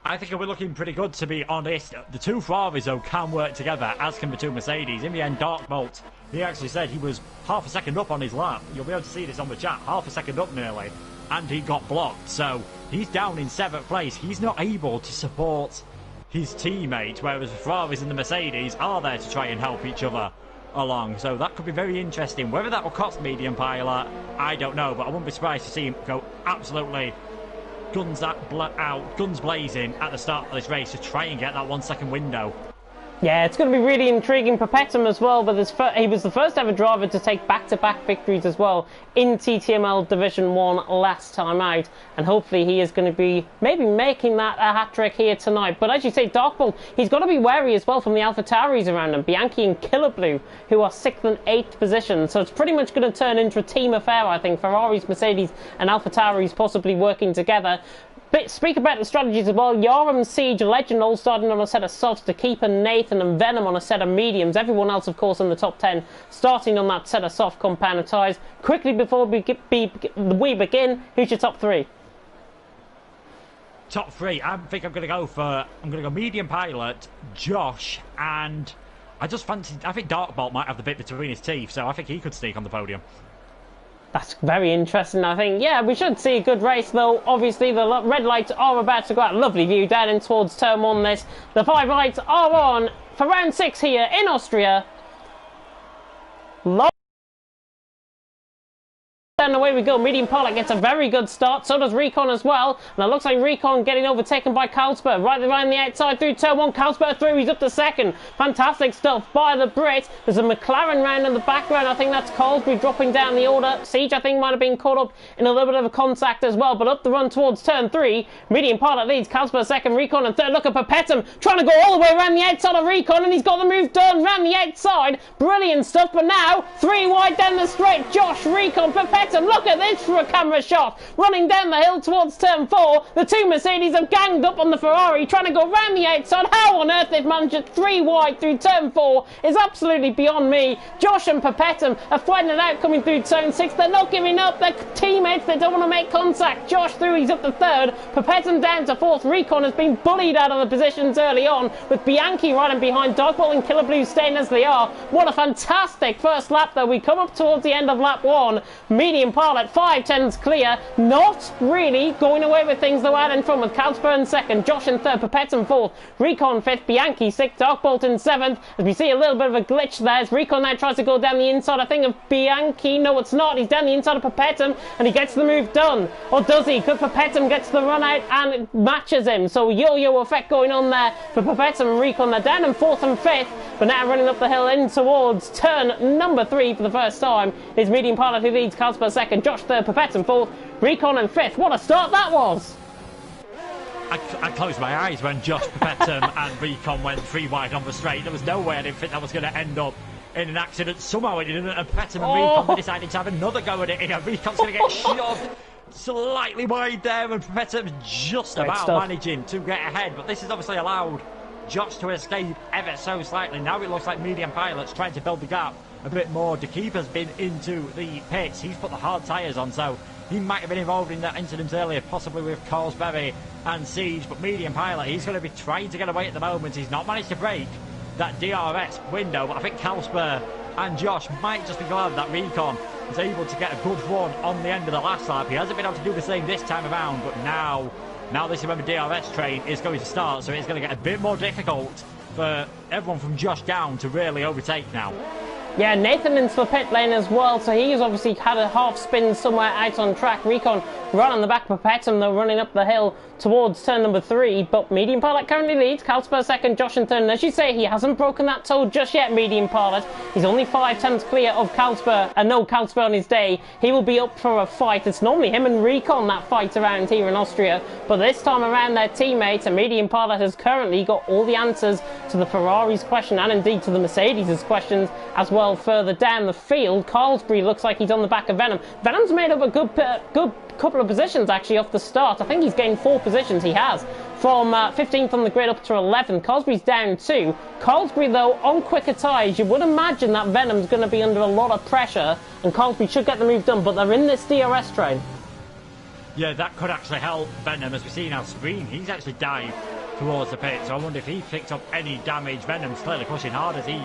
I think we're looking pretty good, to be honest. The two Ferraris, though, can work together, as can the two Mercedes. In the end, Darkbolt, he actually said he was half a second up on his lap. You'll be able to see this on the chat. Half a second up nearly. And he got blocked. So he's down in 7th place. He's not able to support his teammate, whereas the Ferraris and the Mercedes are there to try and help each other along. So that could be very interesting. Whether that will cost medium pilot, I don't know. But I wouldn't be surprised to see him go absolutely guns blazing at the start of this race to try and get that 1 second window. Yeah, it's going to be really intriguing. Perpetum as well, but he was the first ever driver to take back-to-back victories as well in TTML Division 1 last time out, and hopefully he is going to be maybe making that a hat-trick here tonight. But as you say, Darkbull, he's got to be wary as well from the AlphaTauris around him, Bianchi and Killer Blue, who are 6th and 8th positions, so it's pretty much going to turn into a team affair, I think. Ferraris, Mercedes and AlphaTauris possibly working together. But speak about the strategies as well. Yoram, Siege, Legend all starting on a set of softs. To Keeper, Nathan and Venom on a set of mediums. Everyone else, of course, in the top 10 starting on that set of soft compound of tyres. Quickly before we begin, who's your top 3? Top 3, I think I'm going to go medium pilot, Josh, and I think Darkbolt might have the bit between his teeth, so I think he could sneak on the podium. That's very interesting, I think. Yeah, we should see a good race, though. Obviously, the red lights are about to go out. Lovely view down in towards turn 1 this. The 5 lights are on for round 6 here in Austria. And away we go. Medium Pilot gets a very good start. So does Recon as well. And it looks like Recon getting overtaken by Carlsberg. Right around the outside through turn 1. Carlsberg through. He's up to second. Fantastic stuff by the Brit. There's a McLaren round in the background. I think that's Carlsberg dropping down the order. Siege, I think, might have been caught up in a little bit of a contact as well. But up the run towards turn 3. Medium Pilot leads. Carlsberg second. Recon and third. Look at Papetum trying to go all the way around the outside of Recon. And he's got the move done around the outside. Brilliant stuff. But now, 3 wide down the straight. Josh, Recon, Papetum. Look at this for a camera shot. Running down the hill towards turn 4. The 2 Mercedes have ganged up on the Ferrari, trying to go round the outside. How on earth they've managed it 3 wide through turn 4 is absolutely beyond me. Josh and Papetum are fighting it out coming through turn 6. They're not giving up. Their teammates, they don't want to make contact. Josh through, he's up to 3rd. Papetum down to 4th. Recon has been bullied out of the positions early on, with Bianchi riding behind. Dogbolt and Killer Blue staying as they are. What a fantastic first lap, though. We come up towards the end of lap 1. Medium Pilot 5/10s clear, not really going away with things though. Out in front with Carlsberg in 2nd, Josh in 3rd, Papetum 4th, Recon 5th, Bianchi 6th, Darkbolt in 7th. As we see a little bit of a glitch there as Recon now tries to go down the inside, I think, of Bianchi. No, it's not. He's down the inside of Papetum and he gets the move done. Or does he? Good. Papetum gets the run out and it matches him. So yo-yo effect going on there for Papetum and Recon. They're down in 4th and 5th, but now running up the hill in towards turn number 3 for the first time is Medium Pilot, who leads. Carlsberg 2nd, Josh 3rd, Papetum 4th, Recon in 5th. What a start that was! I closed my eyes when Josh, Papetum and Recon went 3 wide on the straight. There was no way I didn't think that was going to end up in an accident. Somehow it didn't, and Papetum and Recon decided to have another go at it here. Recon's going to get shoved slightly wide there, and Papetum's just about managing to get ahead. But this has obviously allowed Josh to escape ever so slightly. Now it looks like Medium Pilot's trying to build the gap a bit more. De Keeper's been into the pits. He's put the hard tyres on, so he might have been involved in that incident earlier, possibly with Carlsberg and Siege. But Medium Pilot, he's going to be trying to get away at the moment. He's not managed to break that DRS window, but I think Carlsberg and Josh might just be glad that Recon was able to get a good run on the end of the last lap. He hasn't been able to do the same this time around, but now this is when the DRS train is going to start, so it's going to get a bit more difficult for everyone from Josh down to really overtake now. Yeah, Nathan into the pit lane as well, so he's obviously had a half spin somewhere out on track. Recon right on the back of Papetum, though, running up the hill towards turn number 3, but Medium Pilot currently leads. Carlsberg 2nd, Josh in 3rd, and as you say, he hasn't broken that toe just yet, Medium Pilot. He's only 5/10 clear of Carlsberg, and no Carlsberg on his day. He will be up for a fight. It's normally him and Recon that fight around here in Austria, but this time around their teammates, and Medium Pilot has currently got all the answers to the Ferrari's question, and indeed to the Mercedes' questions as well further down the field. Carlsberg looks like he's on the back of Venom. Venom's made up a good couple of positions actually off the start. I think he's gained 4 positions. He has from 15th on the grid up to 11th. Carlsberg's down 2. Carlsberg, though, on quicker tyres, you would imagine that Venom's going to be under a lot of pressure, and Carlsberg should get the move done, but they're in this DRS train. Yeah, that could actually help Venom. As we see now, Screen, he's actually dived towards the pit, so I wonder if he picked up any damage. Venom's clearly pushing hard as he's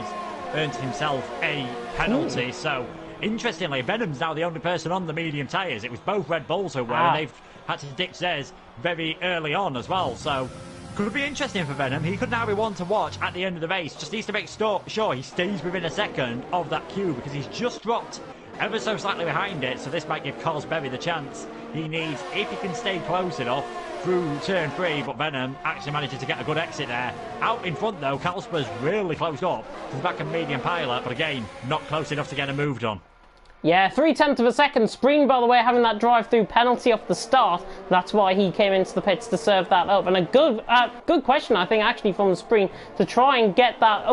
earned himself a penalty. So interestingly, Venom's now the only person on the medium tyres. It was both Red Bulls who were, and they've had to ditch theirs very early on as well. So could be interesting for Venom. He could now be one to watch at the end of the race. Just needs to make sure he stays within a second of that queue, because he's just dropped ever so slightly behind it. So this might give Carlsberg the chance he needs if he can stay close enough through turn 3, but Venom actually manages to get a good exit there. Out in front though, Carlsberg's really close up to the back of Medium Pilot, but again, not close enough to get a move done. Yeah, 3/10 of a second. Spreen, by the way, having that drive-through penalty off the start. That's why he came into the pits to serve that up. And a good question, I think, actually, from Spreen to try and get that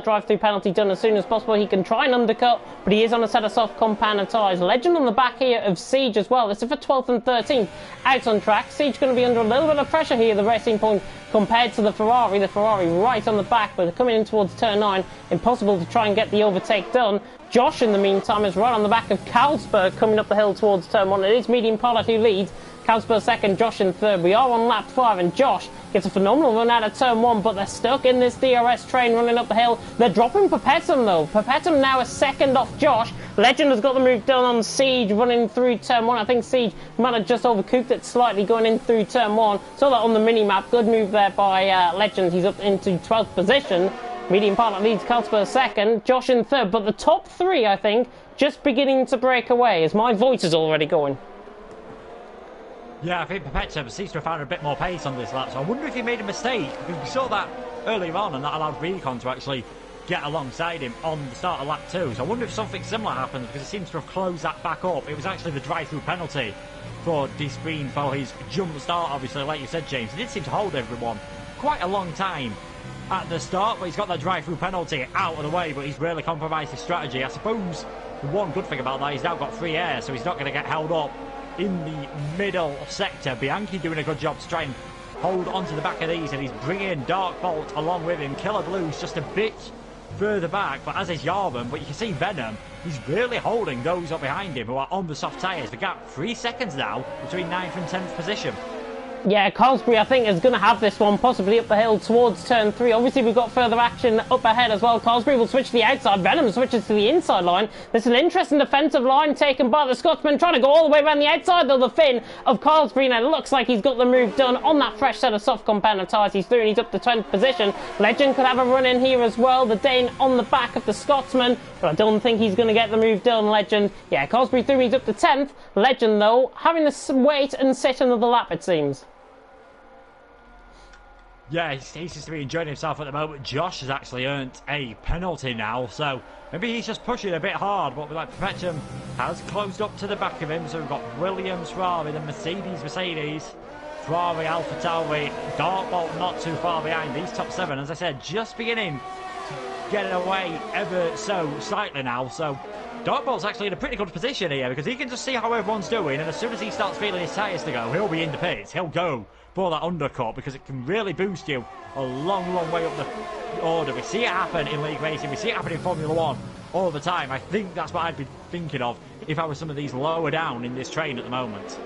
drive-through penalty done as soon as possible. He can try and undercut, but he is on a set of soft compound tyres. Legend on the back here of Siege as well. This is for 12th and 13th out on track. Siege going to be under a little bit of pressure here, the Racing Point, compared to the Ferrari. The Ferrari right on the back, but they're coming in towards turn 9. Impossible to try and get the overtake done. Josh, in the meantime, is right on the back of Carlsberg coming up the hill towards turn 1. It is Medium Pilot who leads. Carlsberg second, Josh in third. We are on lap 5, and Josh gets a phenomenal run out of turn 1, but they're stuck in this DRS train running up the hill. They're dropping Perpetum though. Perpetum now is second off Josh. Legend has got the move done on Siege running through turn 1. I think Siege might have just overcooked it slightly going in through turn 1. Saw that on the mini-map. Good move there by Legend. He's up into 12th position. Medium Pilot leads Carlsberg second, Josh in third, but the top 3, I think, just beginning to break away as my voice is already going. Yeah, I think Perpetuum seems to have found a bit more pace on this lap, so I wonder if he made a mistake, because we saw that earlier on, and that allowed Recon to actually get alongside him on the start of lap 2. So I wonder if something similar happens, because he seems to have closed that back up. It was actually the drive-through penalty for Despreen for his jump start, obviously, like you said, James. He did seem to hold everyone quite a long time at the start, but he's got that drive-through penalty out of the way, but he's really compromised his strategy. I suppose the one good thing about that, he's now got free air, so he's not going to get held up in the middle sector. Bianchi doing a good job to try and hold onto the back of these, and he's bringing Dark Bolt along with him. Killer Blue's just a bit further back, but as is Yarman, but you can see Venom, he's really holding those up behind him who are on the soft tyres. The gap 3 seconds now between 9th and 10th position. Yeah, Carlsbury, I think, is going to have this one possibly up the hill towards turn 3. Obviously, we've got further action up ahead as well. Carlsbury will switch to the outside. Venom switches to the inside line. There's an interesting defensive line taken by the Scotsman, trying to go all the way around the outside, though, the fin of Carlsbury. Now, it looks like he's got the move done on that fresh set of soft compound tyres. He's through and he's up to 20th position. Legend could have a run in here as well. The Dane on the back of the Scotsman, but I don't think he's going to get the move done, Legend. Yeah, Carlsbury through, he's up to 10th. Legend, though, having to wait and sit another lap, it seems. Yeah, he seems to be enjoying himself at the moment. Josh has actually earned a penalty now, so maybe he's just pushing a bit hard, but like Perpetuum has closed up to the back of him, so we've got Williams, Ferrari, then Mercedes, Ferrari, Alpha Tauri, Darkbolt not too far behind. These top 7, as I said, just beginning to get away ever so slightly now, so Darkbolt's actually in a pretty good position here, because he can just see how everyone's doing, and as soon as he starts feeling his tyres to go, he'll be in the pits, he'll go for that undercut, because it can really boost you a long, long way up the order. We see it happen in league racing, we see it happen in Formula 1 all the time. I think that's what I'd be thinking of if I was some of these lower down in this train at the moment.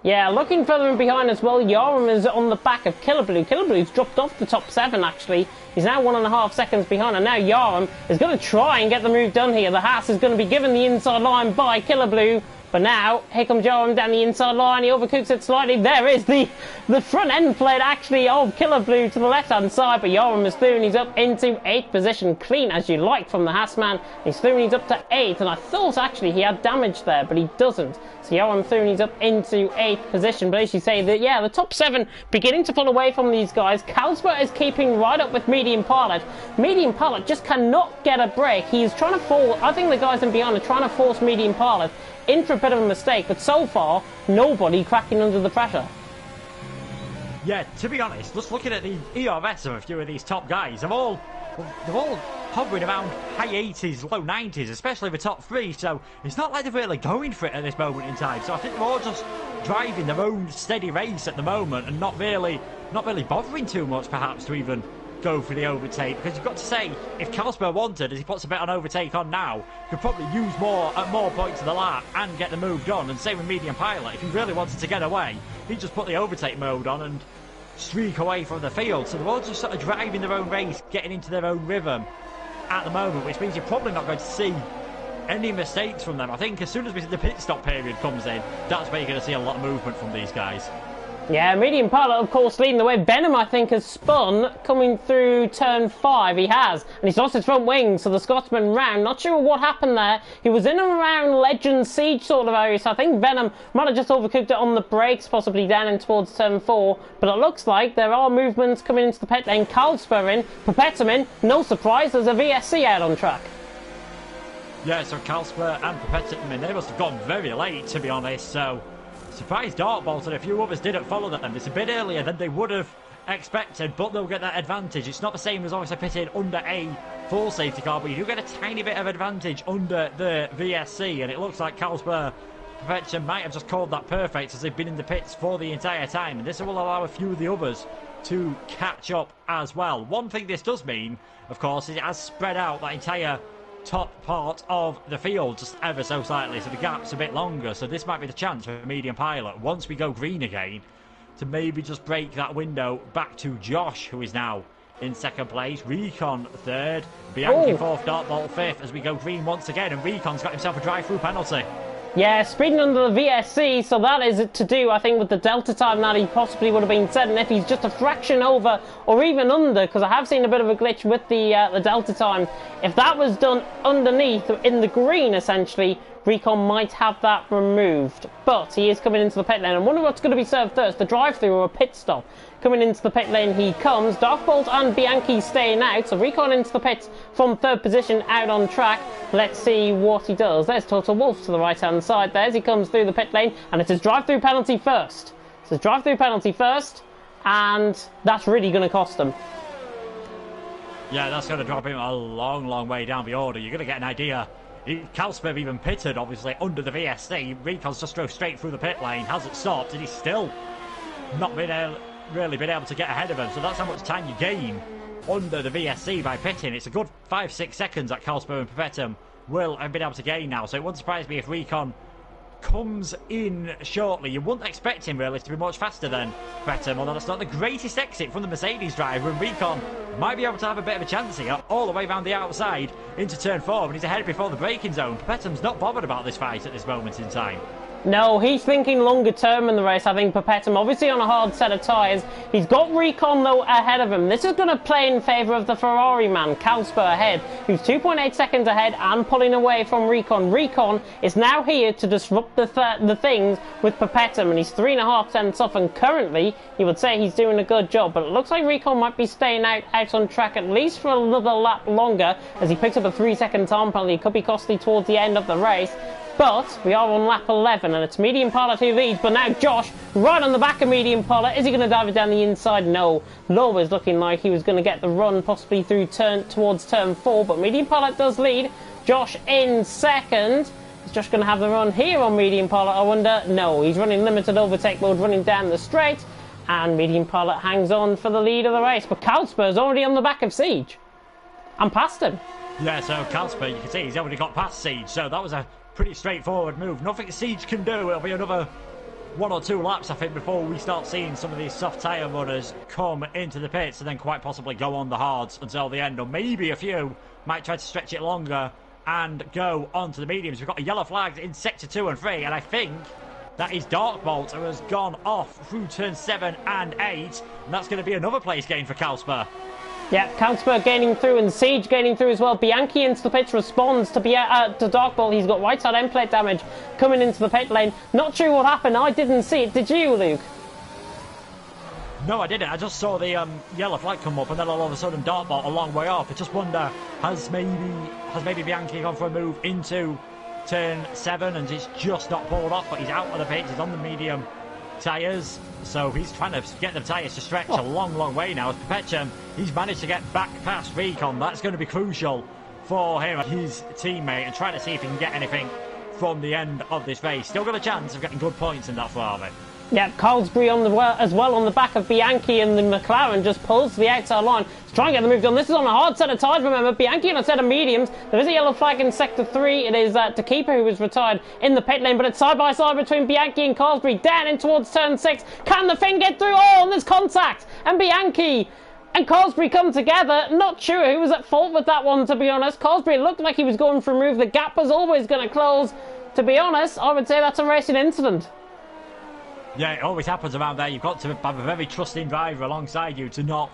Yeah, looking further in behind as well, Yoram is on the back of Killer Blue. Killer Blue's dropped off the top 7, actually. He's now 1.5 seconds behind, and now Yoram is going to try and get the move done here. The Haas is going to be given the inside line by Killer Blue. But now, here comes Yoram down the inside line. He overcooks it slightly. There is the front end plate, actually, of Killer Blue to the left-hand side. But Yoram is through, and he's up into 8th position. Clean, as you like, from the Haasman. He's through, and he's up to 8th. And I thought, actually, he had damage there, but he doesn't. So Yoram through, and he's up into 8th position. But as you say, that yeah, the top 7 beginning to pull away from these guys. Carlsberg is keeping right up with Medium Pilot. Medium Pilot just cannot get a break. He's trying to fall. I think the guys in beyond are trying to force Medium Pilot into a bit of a mistake, but so far, nobody cracking under the pressure. Yeah, to be honest, just looking at the ERS of a few of these top guys, they're all hovering around high 80s, low 90s, especially the top 3, so it's not like they're really going for it at this moment in time. So I think they're all just driving their own steady race at the moment and not really bothering too much, perhaps, to even go for the overtake, because you've got to say, if Carlsberg wanted, as he puts a bit on overtake on now, could probably use more at more points of the lap and get the move done. And same with Medium Pilot, if he really wanted to get away, he'd just put the overtake mode on and streak away from the field. So they're all just sort of driving their own race, getting into their own rhythm at the moment, which means you're probably not going to see any mistakes from them. I think as soon as the pit stop period comes in, that's where you're going to see a lot of movement from these guys. Yeah, Medium Pilot, of course, leading the way. Venom, I think, has spun coming through turn 5. He has. And he's lost his front wing, so the Scotsman round. Not sure what happened there. He was in and around Legend Siege sort of area, so I think Venom might have just overcooked it on the brakes, possibly down in towards turn 4. But it looks like there are movements coming into the pit lane. Carlsberg in, Perpetuum in. No surprise, there's a VSC out on track. Yeah, so Carlsberg and Perpetuum in. They must have gone very late, to be honest, so surprised Darkbolt and a few others didn't follow them. It's a bit earlier than they would have expected, but they'll get that advantage. It's not the same as obviously pitting under a full safety car, but you do get a tiny bit of advantage under the VSC, and it looks like Carlsberg Perfection might have just called that perfect, as they've been in the pits for the entire time, and this will allow a few of the others to catch up as well. One thing this does mean, of course, is it has spread out that entire top part of the field, just ever so slightly, so the gap's a bit longer. So this might be the chance for Medium Pilot, once we go green again, to maybe just break that window back to Josh, who is now in second place, Recon third, Bianchi fourth, Dartbolt fifth, as we go green once again, and Recon's got himself a drive-through penalty. Yeah, speeding under the VSC, so that is to do, I think, with the delta time that he possibly would have been setting if he's just a fraction over or even under, because I have seen a bit of a glitch with the delta time. If that was done underneath, in the green, essentially, Recon might have that removed. But he is coming into the pit lane. I wonder what's going to be served first, the drive-through or a pit stop. Coming into the pit lane he comes. Darkbolt and Bianchi staying out. So Recon into the pits from third position out on track. Let's see what he does. There's Total Wolf to the right-hand side. There's he comes through the pit lane. And it's his drive-through penalty first. So drive-through penalty first. And that's really going to cost him. Yeah, that's going to drop him a long, long way down the order. You're going to get an idea. Kalsberg even pitted, obviously, under the VSC. Recon's just drove straight through the pit lane, hasn't stopped, and he's still not really been able to get ahead of him. So that's how much time you gain under the VSC by pitting. It's a good 5-6 seconds that Kalsberg and Perpetum will have been able to gain now. So it wouldn't surprise me if Recon comes in shortly. You wouldn't expect him really to be much faster than Perpetum, although that's not the greatest exit from the Mercedes driver, and Recon might be able to have a bit of a chance here, all the way around the outside into turn 4, and he's ahead before the braking zone. Perpetum's not bothered about this fight at this moment in time. No, he's thinking longer term in the race. I think Perpetum, obviously on a hard set of tyres. He's got Recon, though, ahead of him. This is going to play in favour of the Ferrari man, Kalsberg ahead, who's 2.8 seconds ahead and pulling away from Recon. Recon is now here to disrupt the things with Perpetum, and he's 3.5 tenths off, and currently, you would say he's doing a good job, but it looks like Recon might be staying out on track at least for another lap longer, as he picks up a 3-second time penalty. It could be costly towards the end of the race. But we are on lap 11 and it's Medium Pilot who leads, but now Josh right on the back of Medium Pilot. Is he going to dive it down the inside? No. Law was looking like he was going to get the run possibly through towards turn 4, but Medium Pilot does lead. Josh in second. Is Josh going to have the run here on Medium Pilot, I wonder? No, he's running limited overtake mode, running down the straight, and Medium Pilot hangs on for the lead of the race. But Kalsberg's already on the back of Siege and past him. Yeah, so Kalsberg, you can see he's already got past Siege, so that was a pretty straightforward move. Nothing Siege can do. It'll be another 1 or 2 laps, I think, before we start seeing some of these soft tyre runners come into the pits and then quite possibly go on the hards until the end, or maybe a few might try to stretch it longer and go onto the mediums. We've got a yellow flag in sector 2 and 3, and I think that is Darkbolt, who has gone off through turn 7 and 8, and that's going to be another place gain for Kalsberg. Yeah, Kalsberg gaining through and Siege gaining through as well. Bianchi into the pits responds to Darkbolt. He's got right side end plate damage coming into the pit lane. Not sure what happened. I didn't see it. Did you, Luke? No, I didn't. I just saw the yellow flag come up, and then all of a sudden Dartbolt a long way off. I just wonder, has maybe Bianchi gone for a move into turn 7 and it's just not pulled off, but he's out of the pits. He's on the medium tyres, so he's trying to get the tyres to stretch a long way now. As Perpetum, he's managed to get back past Recon. That's going to be crucial for him and his teammate, and trying to see if he can get anything from the end of this race. Still got a chance of getting good points in that Ferrari. Yeah, Carlsbury as well on the back of Bianchi, and the McLaren just pulls to the outside line to try and get the move done. This is on a hard set of tyres, remember. Bianchi on a set of mediums. There is a yellow flag in sector 3. It is Takipa who was retired in the pit lane, but it's side by side between Bianchi and Carlsbury. Down in towards turn 6. Can the thing get through? Oh, and there's contact. And Bianchi and Carlsbury come together. Not sure who was at fault with that one, to be honest. Carlsbury looked like he was going for a move. The gap was always going to close. To be honest, I would say that's a racing incident. Yeah, it always happens around there. You've got to have a very trusting driver alongside you to not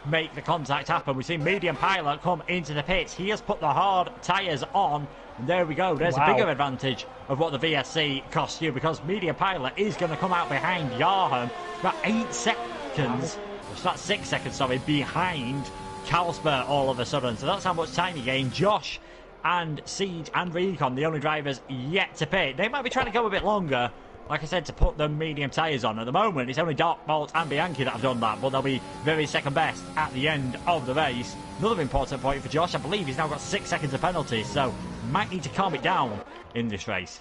make the contact happen. We've seen Medium Pilot come into the pits. He has put the hard tyres on. And there we go. There's a bigger advantage of what the VSC cost you, because Medium Pilot is going to come out behind Yarham about 8 seconds. It's not 6 seconds, sorry, behind Kalsberg all of a sudden. So that's how much time you gain. Josh and Siege and Recon, the only drivers yet to pit. They might be trying to go a bit longer, like I said, to put the medium tyres on. At the moment, it's only Darkbolt and Bianchi that have done that, but they'll be very second best at the end of the race. Another important point for Josh, I believe he's now got 6 seconds of penalties, so might need to calm it down in this race.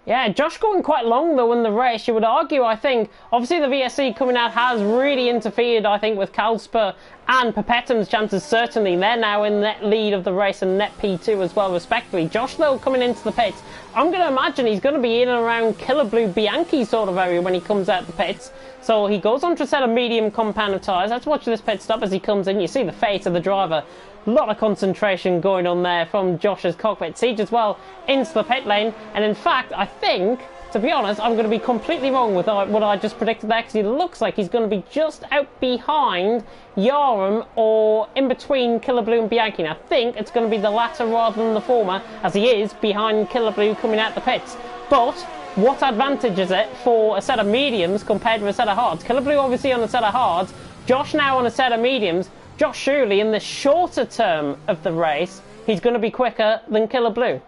Yeah, Josh going quite long though in the race, you would argue, I think. Obviously the VSC coming out has really interfered, I think, with Kalsper and Perpetum's chances, certainly. They're now in net lead of the race and net P2 as well, respectively. Josh, though, coming into the pits, I'm going to imagine he's going to be in and around Killer Blue Bianchi sort of area when he comes out the pits. So he goes on to a set of medium compound of tyres. Let's watch this pit stop as he comes in. You see the face of the driver. A lot of concentration going on there from Josh's cockpit. Siege as well into the pit lane. And in fact, I think, to be honest, I'm going to be completely wrong with what I just predicted there, because he looks like he's going to be just out behind Yarum or in between Killer Blue and Bianchi. And I think it's going to be the latter rather than the former, as he is behind Killer Blue coming out the pits. But what advantage is it for a set of mediums compared with a set of hards? Killer Blue obviously on a set of hards, Josh now on a set of mediums. Josh surely in the shorter term of the race, he's going to be quicker than Killer Blue.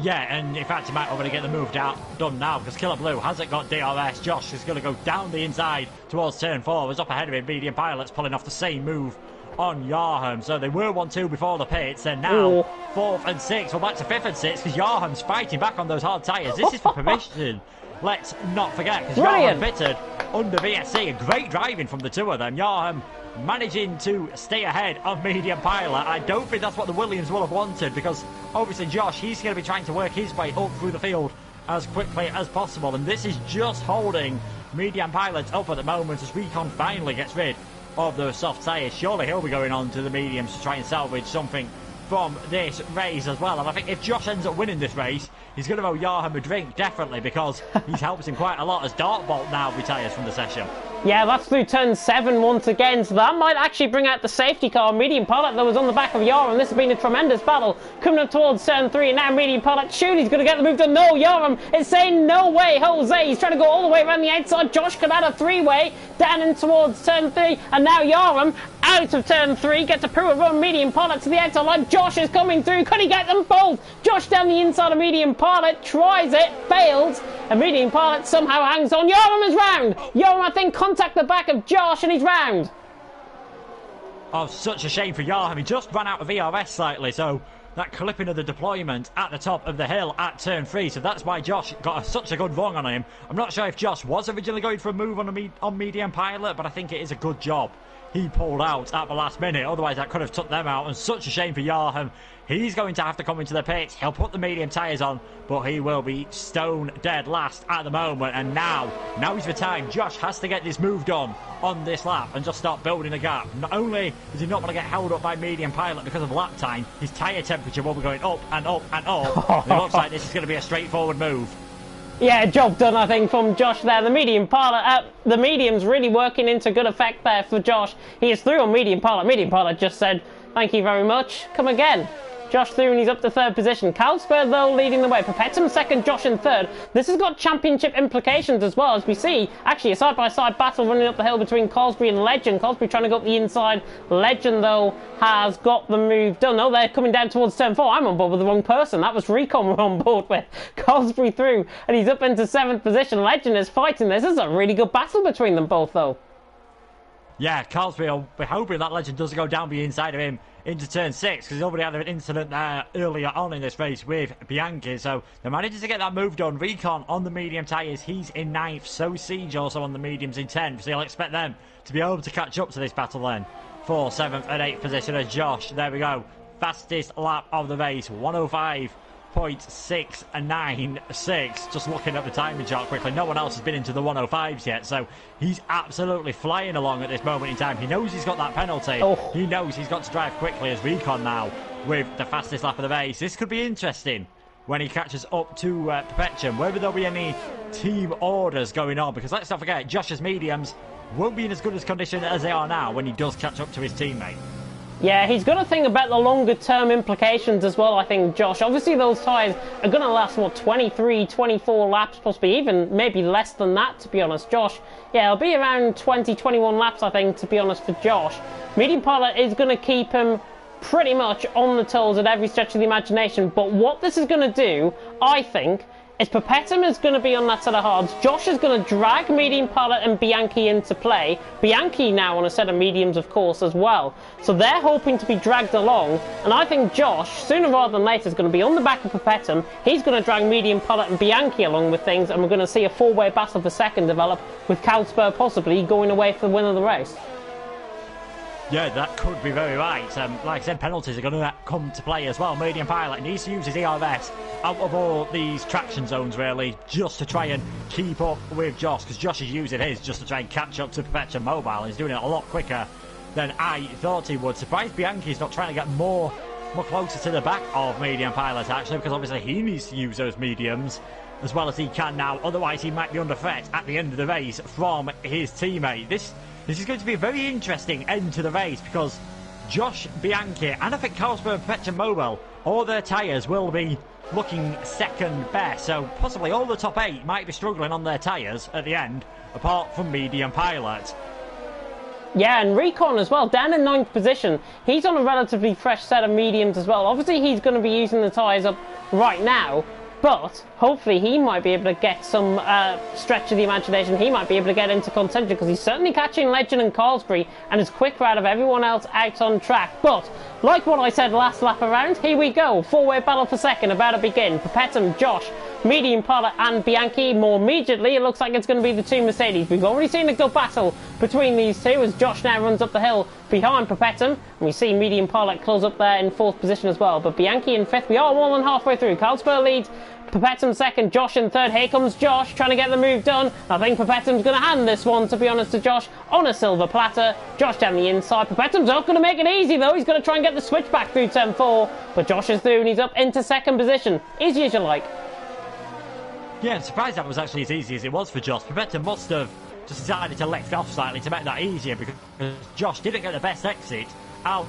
Yeah, and in fact he might already get the move done now, because Killer Blue hasn't got DRS. Josh is going to go down the inside towards turn 4. Was up ahead of him, medium pilots pulling off the same move on Yarham. So they were 1-2 before the pits, and now 4th and 6th. Well, back to 5th and 6th, because Yarham's fighting back on those hard tyres. This is for permission. Let's not forget, because Yarham fitted under VSC. Great driving from the two of them. Yarham managing to stay ahead of medium pilot. I don't think that's what the Williams will have wanted, because obviously Josh, he's going to be trying to work his way up through the field as quickly as possible, and this is just holding medium pilot up at the moment as Recon finally gets rid of those soft tyres. Surely he'll be going on to the mediums to try and salvage something from this race as well. And I think if Josh ends up winning this race, he's going to owe Yarham a drink, definitely, because he's helped him quite a lot as Dartbolt now retires from the session. Yeah, that's through turn 7 once again, so that might actually bring out the safety car. Medium pilot that was on the back of Yarham. This has been a tremendous battle. Coming up towards turn 3, and now medium pilot, shoot, he's going to get the move done. No, Yarham is saying no way, Jose. He's trying to go all the way around the outside. Josh could add a 3-way down in towards turn 3, and now Yarham out of turn 3, gets a Pruitt run. Medium pilot to the outside line. Josh is coming through. Could he get them both? Josh down the inside of medium pilot, tries it, fails, and medium pilot somehow hangs on. Yarham is round. Yarham, I think, contact the back of Josh, and he's round. Oh, such a shame for Yarham. He just ran out of ERS slightly, so that clipping of the deployment at the top of the hill at turn 3, so that's why Josh got such a good run on him. I'm not sure if Josh was originally going for a move on medium pilot, but I think it is a good job he pulled out at the last minute, otherwise that could have took them out, and such a shame for Yarham. He's going to have to come into the pits. He'll put the medium tyres on, but he will be stone dead last at the moment. And now is the time. Josh has to get this move done on this lap and just start building a gap. Not only does he not want to get held up by medium pilot because of lap time, his tyre temperature will be going up and up and up. It looks like this is going to be a straightforward move. Yeah, job done, I think, from Josh there. The medium pilot, the medium's really working into good effect there for Josh. He is through on medium pilot. Medium pilot just said, thank you very much. Come again. Josh through, and he's up to 3rd position. Carlsberg, though, leading the way. Perpetum 2nd, Josh in 3rd. This has got championship implications as well, as we see, actually, a side-by-side battle running up the hill between Cosbury and Legend. Cosbury trying to go up the inside. Legend, though, has got the move done. Oh, they're coming down towards turn 4. I'm on board with the wrong person. That was Recon we're on board with. Cosbury through, and he's up into 7th position. Legend is fighting this. This is a really good battle between them both, though. Yeah, Carlsbury will be hoping that Legend doesn't go down the inside of him into turn 6, because he's already had an incident there earlier on in this race with Bianchi, so they're managing to get that move done. Recon on the medium tyres, he's in 9th, so Siege also on the mediums in 10th, so you'll expect them to be able to catch up to this battle then for 7th and 8th position as Josh, there we go, fastest lap of the race, 105.696. Just looking at the timing chart quickly, no one else has been into the 105s yet, so he's absolutely flying along at this moment in time. He knows he's got that penalty. He knows he's got to drive quickly as Recon now with the fastest lap of the race. This could be interesting when he catches up to Perpetuum, whether there'll be any team orders going on, because let's not forget, Josh's mediums won't be in as good as condition as they are now when he does catch up to his teammate. Yeah, he's got to think about the longer term implications as well, I think, Josh. Obviously, those tyres are going to last, what, 23, 24 laps, possibly even maybe less than that, to be honest. Josh, yeah, it'll be around 20, 21 laps, I think, to be honest, for Josh. Medium pilot is going to keep him pretty much on the toes at every stretch of the imagination, but what this is going to do, I think, is Perpetuum is going to be on that set of hards. Josh is going to drag Medium Pilot and Bianchi into play. Bianchi now on a set of mediums, of course, as well. So they're hoping to be dragged along. And I think Josh, sooner rather than later, is going to be on the back of Perpetuum. He's going to drag Medium Pilot and Bianchi along with things. And we're going to see a four-way battle for second develop, with Carlsberg possibly going away for the win of the race. Yeah, that could be very right. Like I said, penalties are going to come to play as well. Medium Pilot needs to use his ERS out of all these traction zones, really, just to try and keep up with Josh, because Josh is using his just to try and catch up to Perpetuum Mobile. He's doing it a lot quicker than I thought he would. Surprised Bianchi's not trying to get more closer to the back of Medium Pilot, actually, because obviously he needs to use those mediums as well as he can now. Otherwise, he might be under threat at the end of the race from his teammate. This is going to be a very interesting end to the race, because Josh, Bianchi, and I think Carlsberg and Perpetuum Mobile, all their tyres will be looking second best. So possibly all the top 8 might be struggling on their tyres at the end, apart from Medium Pilot. Yeah, and Recon as well, down in 9th position. He's on a relatively fresh set of mediums as well. Obviously, he's going to be using the tyres up right now, but hopefully he might be able to get some stretch of the imagination. He might be able to get into contention, because he's certainly catching Legend and Carlsbury and is quicker out of everyone else out on track. But like what I said last lap around, here we go. Four-way battle for second about to begin. Perpetuum, Josh, Medium Pilot and Bianchi. More immediately, it looks like it's going to be the two Mercedes. We've already seen a good battle between these two as Josh now runs up the hill behind Perpetuum. And we see Medium Pilot close up there in 4th position as well. But Bianchi in 5th. We are more than halfway through. Carlsberg leads. Perpetuum 2nd, Josh in 3rd. Here comes Josh trying to get the move done. I think Perpetuum's going to hand this one, to be honest, to Josh on a silver platter. Josh down the inside. Perpetuum's not going to make it easy, though. He's going to try and get the switch back through turn 4. But Josh is through and he's up into 2nd position. Easy as you like. Yeah, I'm surprised that was actually as easy as it was for Josh. Perpetuum must have just decided to let off slightly to make that easier, because Josh didn't get the best exit out.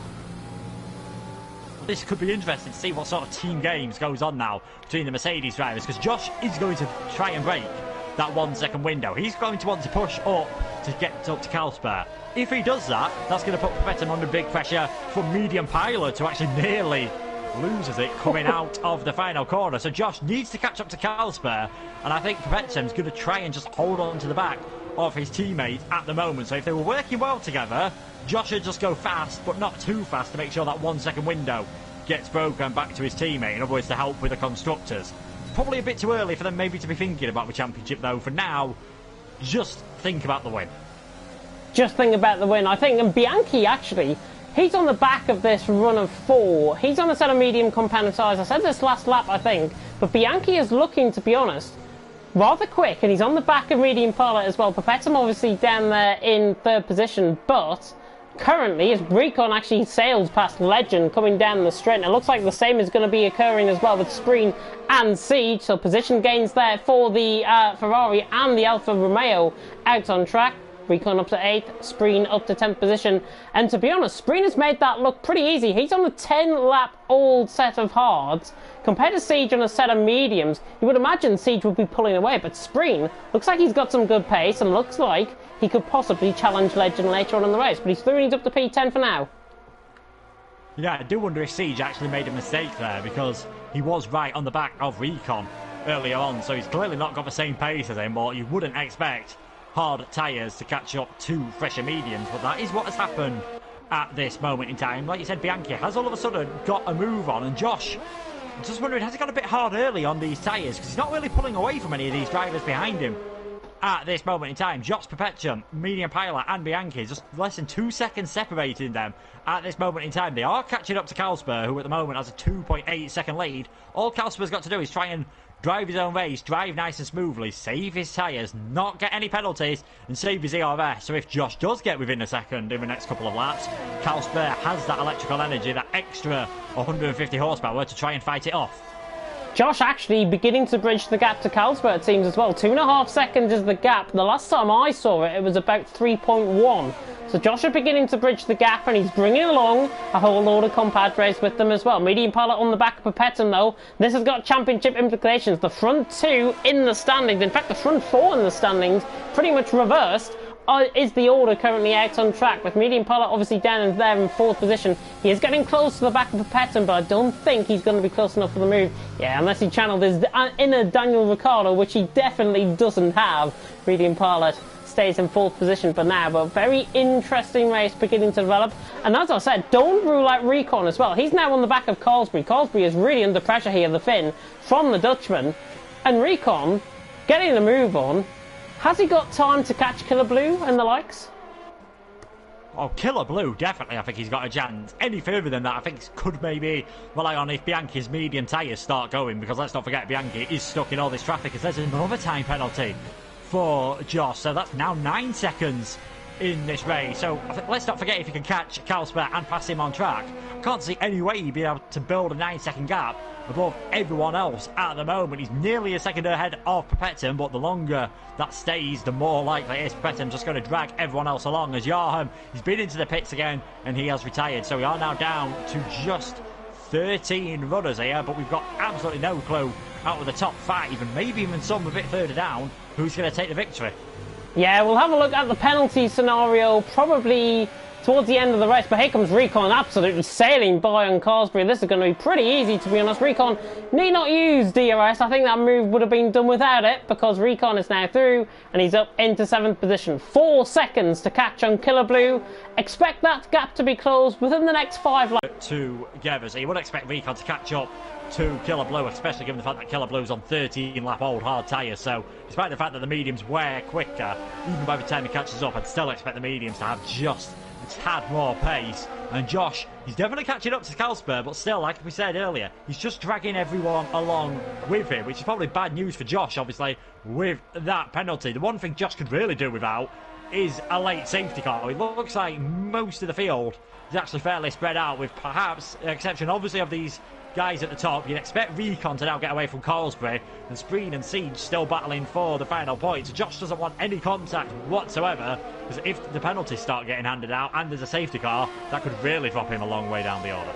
This could be interesting to see what sort of team games goes on now between the Mercedes drivers, because Josh is going to try and break that 1 second window. He's going to want to push up to get up to Carlsberg. If he does that, that's going to put Perpetuum under big pressure from Medium Pilot, who actually nearly loses it coming out of the final corner. So Josh needs to catch up to Carlsberg, and I think Perpetuum's going to try and just hold on to the back of his teammate at the moment. So if they were working well together, Josh should just go fast, but not too fast, to make sure that 1 second window gets broken back to his teammate, in other words, to help with the constructors. Probably a bit too early for them maybe to be thinking about the championship, though. For now, just think about the win. Just think about the win. I think, and Bianchi, actually, he's on the back of this run of 4. He's on a set of medium compound tyres. I said this last lap, I think. But Bianchi is looking, to be honest, rather quick. And he's on the back of Medium Pilot as well. Perpetuum obviously down there in 3rd position. But currently, as Recon actually sails past Legend coming down the straight, and it looks like the same is going to be occurring as well with Spreen and Siege. So position gains there for the Ferrari and the Alfa Romeo out on track. Recon up to 8th, Spreen up to 10th position. And to be honest, Spreen has made that look pretty easy. He's on a 10-lap old set of hards. Compared to Siege on a set of mediums, you would imagine Siege would be pulling away, but Spreen looks like he's got some good pace and looks like he could possibly challenge Legend later on in the race. But he's through and he's up to P10 for now. Yeah, I do wonder if Siege actually made a mistake there, because he was right on the back of Recon earlier on, so he's clearly not got the same pace as him, or you wouldn't expect hard tyres to catch up to fresher mediums, but that is what has happened at this moment in time. Like you said, Bianchi has all of a sudden got a move on, and Josh, I'm just wondering, has he got a bit hard early on these tyres, because he's not really pulling away from any of these drivers behind him at this moment in time. Josh, Perpetuum, Medium Pilot and Bianchi, just less than 2 seconds separating them at this moment in time. They are catching up to Carlsberg, who at the moment has a 2.8 second lead. All Carlsberg's got to do is try and drive his own race, drive nice and smoothly, save his tyres, not get any penalties, and save his ERS. So if Josh does get within a second in the next couple of laps, Carlsberg has that electrical energy, that extra 150 horsepower to try and fight it off. Josh actually beginning to bridge the gap to Carlsberg, it seems, as well. 2.5 seconds is the gap. The last time I saw it, it was about 3.1. So Josh is beginning to bridge the gap, and he's bringing along a whole load of compadres with them as well. Medium Pilot on the back of Perpetuum, though. This has got championship implications. The front 2 in the standings, in fact the front 4 in the standings, pretty much reversed is the order currently out on track, with Medium Pilot obviously down and there in 4th position. He is getting close to the back of Papetum, but I don't think he's going to be close enough for the move. Yeah, unless he channeled his inner Daniel Ricciardo, which he definitely doesn't have. Medium Pilot stays in 4th position for now, but very interesting race beginning to develop. And as I said, don't rule out Recon as well. He's now on the back of Carlsbury. Carlsbury is really under pressure here, the Finn, from the Dutchman. And Recon getting the move on. Has he got time to catch Killer Blue and the likes? Oh, Killer Blue, definitely. I think he's got a chance. Any further than that, I think could maybe rely on if Bianchi's medium tyres start going, because let's not forget Bianchi is stuck in all this traffic, as there's another time penalty for Josh. So that's now 9 seconds in this race. So let's not forget, if you can catch Carlsberg and pass him on track, I can't see any way you'd be able to build a 9-second gap above everyone else at the moment. He's nearly a second ahead of Papetum, but the longer that stays, the more likely it is Papetum's just going to drag everyone else along, as Joachim, he's been into the pits again and he has retired. So we are now down to just 13 runners here, but we've got absolutely no clue out of the top 5, and maybe even some a bit further down, who's going to take the victory. Yeah, we'll have a look at the penalty scenario probably towards the end of the race, but here comes Recon absolutely sailing by on Carlsbury. This is going to be pretty easy, to be honest. Recon need not use DRS. I think that move would have been done without it, because Recon is now through and he's up into 7th position. 4 seconds to catch on Killer Blue. Expect that gap to be closed within the next 5 laps. Together, so you would expect Recon to catch up to Killer Blue, especially given the fact that Killer Blue's on 13-lap old hard tyres. So despite the fact that the mediums wear quicker, even by the time he catches up, I'd still expect the mediums to have just a tad more pace. And Josh, he's definitely catching up to Carlsberg, but still, like we said earlier, he's just dragging everyone along with him, which is probably bad news for Josh, obviously, with that penalty. The one thing Josh could really do without is a late safety car. It looks like most of the field is actually fairly spread out, with perhaps an exception, obviously, of these guys at the top. You'd expect Recon to now get away from Carlsbury, and Spreen and Siege still battling for the final points. Josh doesn't want any contact whatsoever, because if the penalties start getting handed out and there's a safety car, that could really drop him a long way down the order.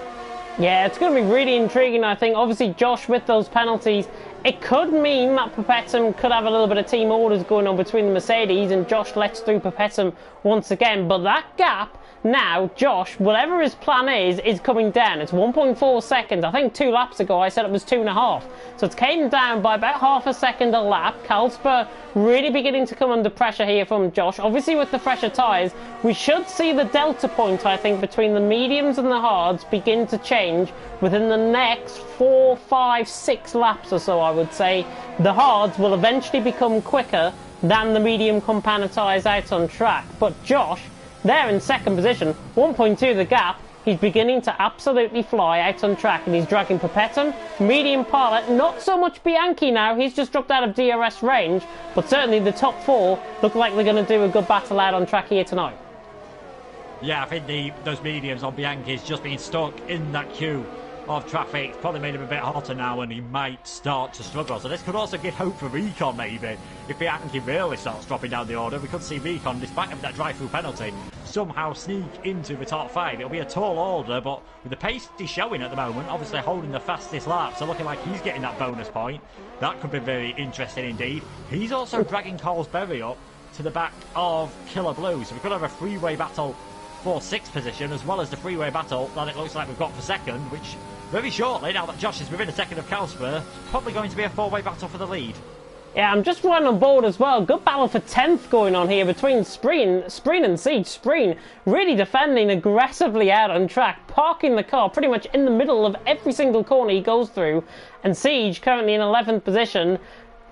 Yeah, it's going to be really intriguing, I think. Obviously, Josh, with those penalties, it could mean that Papetum could have a little bit of team orders going on between the Mercedes, and Josh lets through Papetum once again. But that gap, now, Josh, whatever his plan is coming down. It's 1.4 seconds. I think 2 laps ago I said it was 2.5. So it's came down by about half a second a lap. Carlsberg really beginning to come under pressure here from Josh. Obviously, with the fresher tyres, we should see the delta point, I think, between the mediums and the hards begin to change within the next 4, 5, 6 laps or so, I would say. The hards will eventually become quicker than the medium compound tyres out on track. But Josh, there in 2nd position, 1.2 the gap, he's beginning to absolutely fly out on track, and he's dragging Papetum, Medium Pilot, not so much Bianchi now, he's just dropped out of DRS range, but certainly the top 4 look like they're going to do a good battle out on track here tonight. Yeah, I think those mediums on Bianchi's just being stuck in that queue of traffic. It's probably made him a bit hotter now, and he might start to struggle. So this could also give hope for Recon, maybe. If Bianchi really starts dropping down the order, we could see Recon, despite having that drive-through penalty, somehow sneak into the top 5. It'll be a tall order, but with the pace he's showing at the moment, obviously holding the fastest lap, so looking like he's getting that bonus point. That could be very interesting indeed. He's also dragging Carlsberg up to the back of Killer Blue, so we could have a three-way battle for 6th position, as well as the three-way battle that it looks like we've got for 2nd, which very shortly, now that Josh is within a second of Carlsberg, is probably going to be a 4-way battle for the lead. Yeah, I'm just running on board as well. Good battle for 10th going on here between Spreen and Siege. Spreen really defending aggressively out on track, parking the car pretty much in the middle of every single corner he goes through, and Siege currently in 11th position,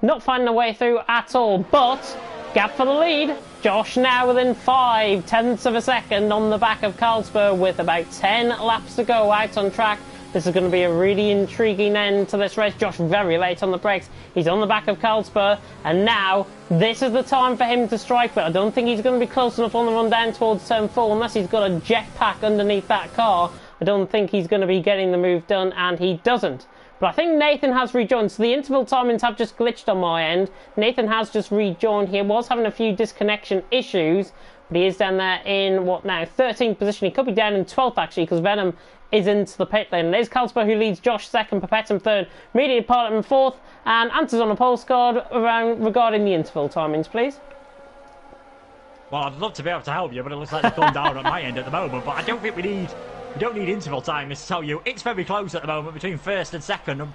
not finding a way through at all, but gap for the lead. Josh now within 0.5 of a second on the back of Carlsberg with about 10 laps to go out on track. This is going to be a really intriguing end to this race. Josh very late on the brakes. He's on the back of Carlsberg, and now this is the time for him to strike, but I don't think he's going to be close enough on the run down towards turn 4 unless he's got a jetpack underneath that car. I don't think he's going to be getting the move done, and he doesn't. But I think Nathan has rejoined, so the interval timings have just glitched on my end. Nathan has just rejoined. He was having a few disconnection issues, but he is down there in, what now, 13th position. He could be down in 12th, actually, because Venom is into the pit lane. There's Carlsberg who leads Josh 2nd, Papetum 3rd, Medium Pilot in 4th, and answers on a postcard regarding the interval timings, please. Well, I'd love to be able to help you, but it looks like they've gone down at my end at the moment. But I don't think we don't need interval time, to tell you. It's very close at the moment between first and second. And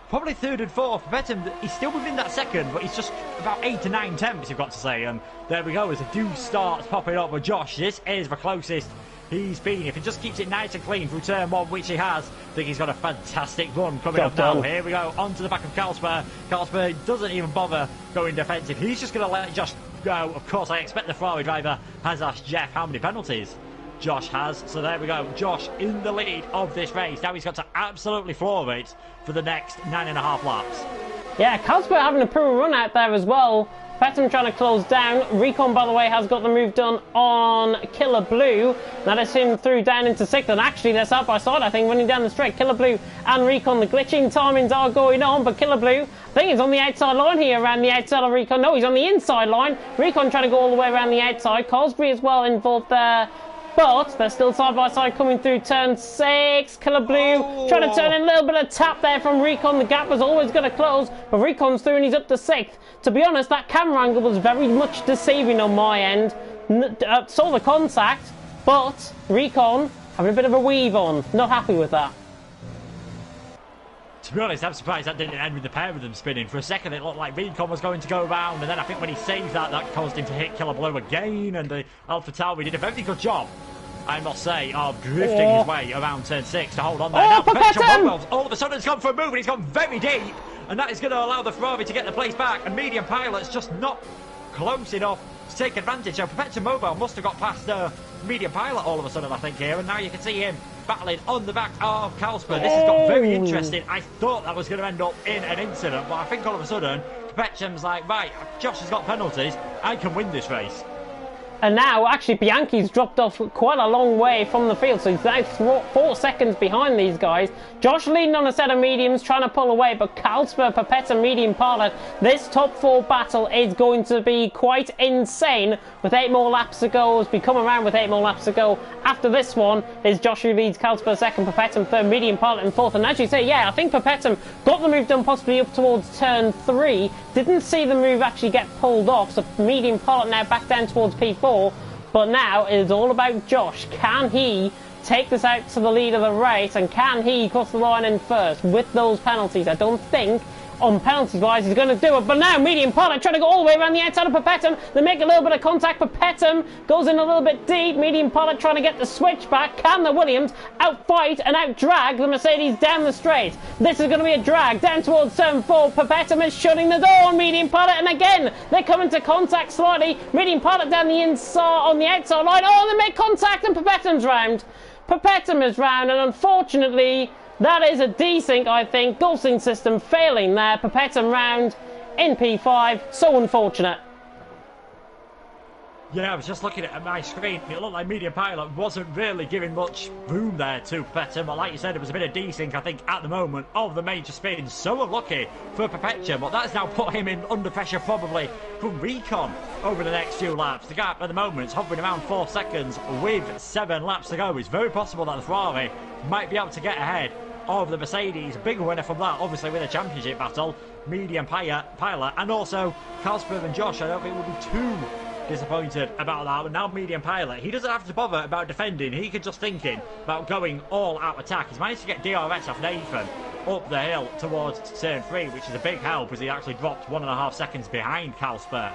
probably third and fourth. Betim, he's still within that second, but he's just about 8 to 9 tenths, you've got to say. And there we go, as the dew starts popping up with Josh. This is the closest he's been. If he just keeps it nice and clean through turn 1, which he has, I think he's got a fantastic run coming up now. Here we go, onto the back of Carlsberg. Carlsberg doesn't even bother going defensive. He's just going to let Josh go. Of course, I expect the Ferrari driver has asked Jeff how many penalties Josh has. So there we go, Josh in the lead of this race. Now he's got to absolutely floor it for the next 9.5 laps. Yeah, Carlsberg having a poor run out there as well. Betim trying to close down. Recon, by the way, has got the move done on Killer Blue. That is him through down into 6th. And actually, they're side by side, I think, running down the straight. Killer Blue and Recon, the glitching timings are going on. But Killer Blue, I think he's on the outside line here, around the outside of Recon. No, he's on the inside line. Recon trying to go all the way around the outside. Carlsberg as well involved there. But they're still side by side coming through turn 6. Killer Blue trying to turn in a little bit of tap there from Recon. The gap was always going to close, but Recon's through and he's up to 6th. To be honest, that camera angle was very much deceiving on my end. Saw the contact, but Recon having a bit of a weave on. Not happy with that. To be honest, I'm surprised that didn't end with the pair of them spinning. For a second, it looked like Recon was going to go around, and then I think when he saved that, that caused him to hit Killer Blue again, and the Alpha Tauri did a very good job, I must say, of drifting his way around turn 6 to hold on there. Now, Mobiles, all of a sudden, has gone for a move, and he's gone very deep, and that is going to allow the Ferrari to get the place back, and Medium Pilot's just not close enough to take advantage. So Perpetual Mobile must have got past Medium Pilot all of a sudden, I think, here, and now you can see him battling on the back of Carlsberg. This has got very interesting. I thought that was going to end up in an incident, but I think all of a sudden, Perpetuum's like, right, Josh has got penalties, I can win this race. And now, actually, Bianchi's dropped off quite a long way from the field, so he's now 4 seconds behind these guys. Josh leading on a set of mediums, trying to pull away, but Carlsberg, Pepetta, Medium Pilot, this top 4 battle is going to be quite insane with 8 more laps to go. As we come around with 8 more laps to go, after this one, is Josh who leads Carlsberg 2nd, Pepetta 3rd, Medium Pilot in 4th. And as you say, yeah, I think Pepetta got the move done possibly up towards turn 3. Didn't see the move actually get pulled off, so Medium Pilot now back down towards P4. But now it is all about Josh. Can he take this out to the lead of the race, and can he cross the line in first with those penalties? I don't think on penalties wise he's going to do it, but now Medium Pilot trying to go all the way around the outside of Perpetum. They make a little bit of contact. Perpetum goes in a little bit deep. Medium Pilot trying to get the switch back. Can the Williams outfight and outdrag the Mercedes down the straight? This is going to be a drag down towards turn 4. Perpetum is shutting the door on Medium Pilot, and again they come into contact slightly. Medium Pilot down the inside on the outside line. Oh, they make contact and Perpetum's round. Perpetum is round, and unfortunately that is a desync, I think. Gulfsync system failing there. Perpetum round in P5. So unfortunate. Yeah, I was just looking at my screen. It looked like Medium Pilot wasn't really giving much room there to Perpetum. But like you said, it was a bit of desync, I think, at the moment of the major spins. So unlucky for Perpetum. But that's now put him in under pressure probably from Recon over the next few laps. The gap at the moment is hovering around 4 seconds with 7 laps to go. It's very possible that the Ferrari might be able to get ahead of the Mercedes. Big winner from that, obviously, with a championship battle. Medium Pilot, and also Carlsberg and Josh, I don't think will be too disappointed about that. But now Medium Pilot, he doesn't have to bother about defending. He can just thinking about going all out attack. He's managed to get DRS off Nathan up the hill towards turn 3, which is a big help as he actually dropped 1.5 seconds behind Carlsberg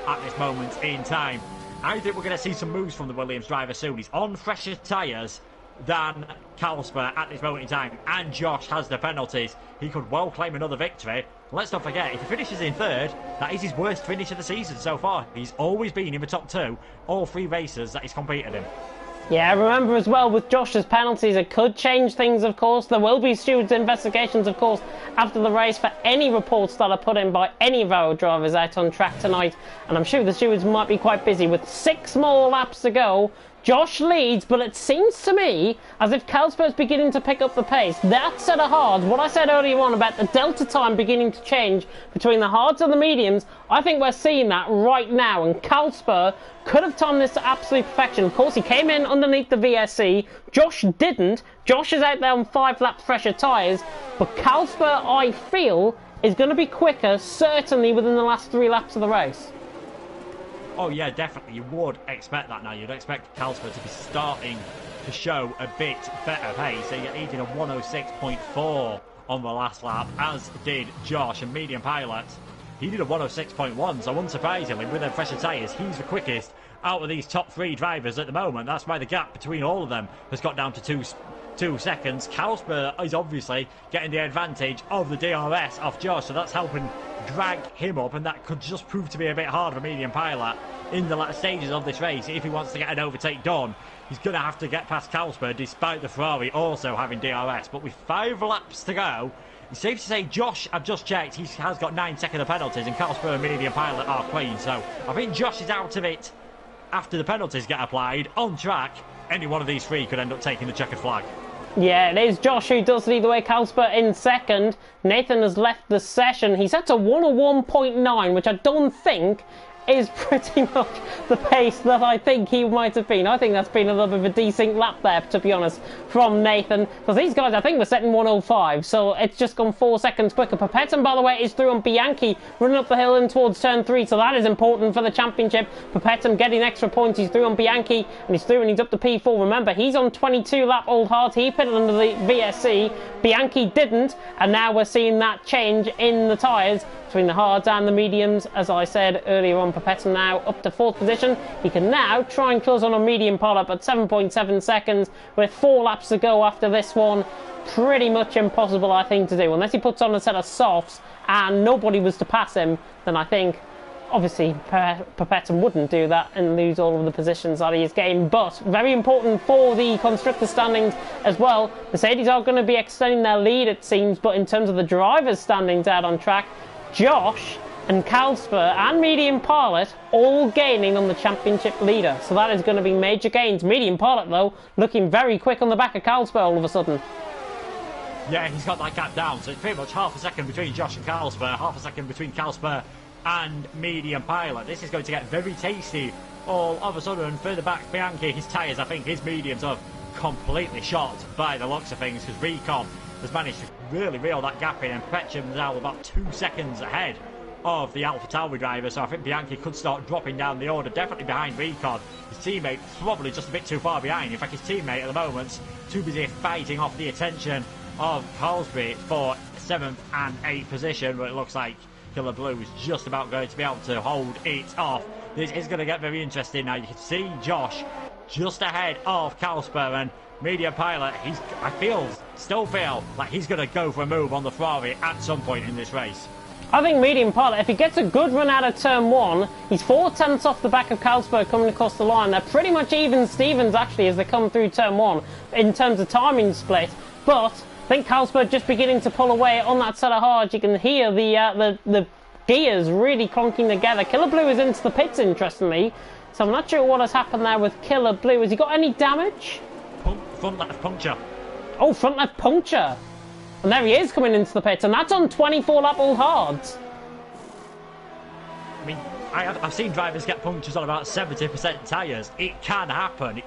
at this moment in time. I think we're going to see some moves from the Williams driver soon. He's on fresher tyres than Carlsberg at this moment in time, and Josh has the penalties. He could well claim another victory. Let's not forget, if he finishes in 3rd, that is his worst finish of the season so far. He's always been in the top 2 all 3 races that he's competed in. Yeah, remember as well with Josh's penalties, it could change things, of course. There will be stewards' investigations, of course, after the race for any reports that are put in by any of our drivers out on track tonight. And I'm sure the stewards might be quite busy. With 6 more laps to go, Josh leads, but it seems to me as if Carlsberg's beginning to pick up the pace. That set of hards, what I said earlier on about the delta time beginning to change between the hards and the mediums, I think we're seeing that right now, and Carlsberg could have timed this to absolute perfection. Of course, he came in underneath the VSC. Josh didn't. Josh is out there on 5 laps fresher tyres, but Carlsberg, I feel, is going to be quicker, certainly within the last 3 laps of the race. Oh yeah, definitely. You would expect that now. You'd expect Kalsper to be starting to show a bit better pace. So he did a 106.4 on the last lap, as did Josh. And Medium Pilot, he did a 106.1. So unsurprisingly, with them fresher tyres, he's the quickest out of these top 3 drivers at the moment. That's why the gap between all of them has got down to 2 seconds. Kalsper is obviously getting the advantage of the DRS off Josh, so that's helping drag him up, and that could just prove to be a bit hard for Medium Pilot in the latter stages of this race. If he wants to get an overtake done, he's going to have to get past Kalsper, despite the Ferrari also having DRS. But with 5 laps to go, it's safe to say Josh, I've just checked, he has got 9 second of penalties, and Kalsper and Medium Pilot are clean. So I think Josh is out of it after the penalties get applied. On track, any one of these 3 could end up taking the checkered flag. Yeah, it is Josh who does lead the way. Kalsper in second. Nathan has left the session. He's at a 101.9, which I don't think is pretty much the pace that I think he might have been. I think that's been a little bit of a decent lap there, to be honest, from Nathan. Because these guys, I think, were setting 105, so it's just gone 4 seconds quicker. Papetin, by the way, is through on Bianchi, running up the hill in towards turn 3, so that is important for the championship. Papetin getting extra points. He's through on Bianchi, and he's through and he's up to P4. Remember, he's on 22 lap old hard. He pitted under the VSC. Bianchi didn't, and now we're seeing that change in the tyres between the hards and the mediums. As I said earlier on, Papetin now up to 4th position. He can now try and close on a Medium Pilot at 7.7 seconds with 4 laps to go after this one. Pretty much impossible, I think, to do. Unless he puts on a set of softs and nobody was to pass him, then I think obviously Papetin wouldn't do that and lose all of the positions that he has gained. But very important for the constructor standings as well. Mercedes are going to be extending their lead, it seems, but in terms of the drivers' standings out on track, Josh and Kalsper and Medium Pilot all gaining on the championship leader. So that is going to be major gains. Medium Pilot, though, looking very quick on the back of Kalsper all of a sudden. Yeah, he's got that gap down. So it's pretty much half a second between Josh and Kalsper, half a second between Kalsper and Medium Pilot. This is going to get very tasty all of a sudden. Further back, Bianchi, his tyres, I think his mediums are completely shot by the looks of things, because Recon has managed to really reel that gap in, and Petcham is now about 2 seconds ahead of the AlphaTauri driver. So I think Bianchi could start dropping down the order, definitely behind Recon. His teammate probably just a bit too far behind. In fact, his teammate at the moment too busy fighting off the attention of Carlsby for 7th and 8th position, but it looks like Killer Blue is just about going to be able to hold it off. This is going to get very interesting now. You can see Josh just ahead of Kalsper, and Medium Pilot, still feel like he's going to go for a move on the Ferrari at some point in this race. I think Medium Pilot, if he gets a good run out of turn 1, he's 4 tenths off the back of Kalsper coming across the line. They're pretty much even Stevens, actually, as they come through turn 1 in terms of timing split. But I think Kalsper just beginning to pull away on that set of hards. You can hear the gears really clonking together. Killer Blue is into the pits, interestingly. So I'm not sure what has happened there with Killer Blue. Has he got any damage? Front left puncture. Oh, front left puncture. And there he is coming into the pits, and that's on 24 lap old hards. I mean, I've seen drivers get punctures on about 70% tyres. It can happen.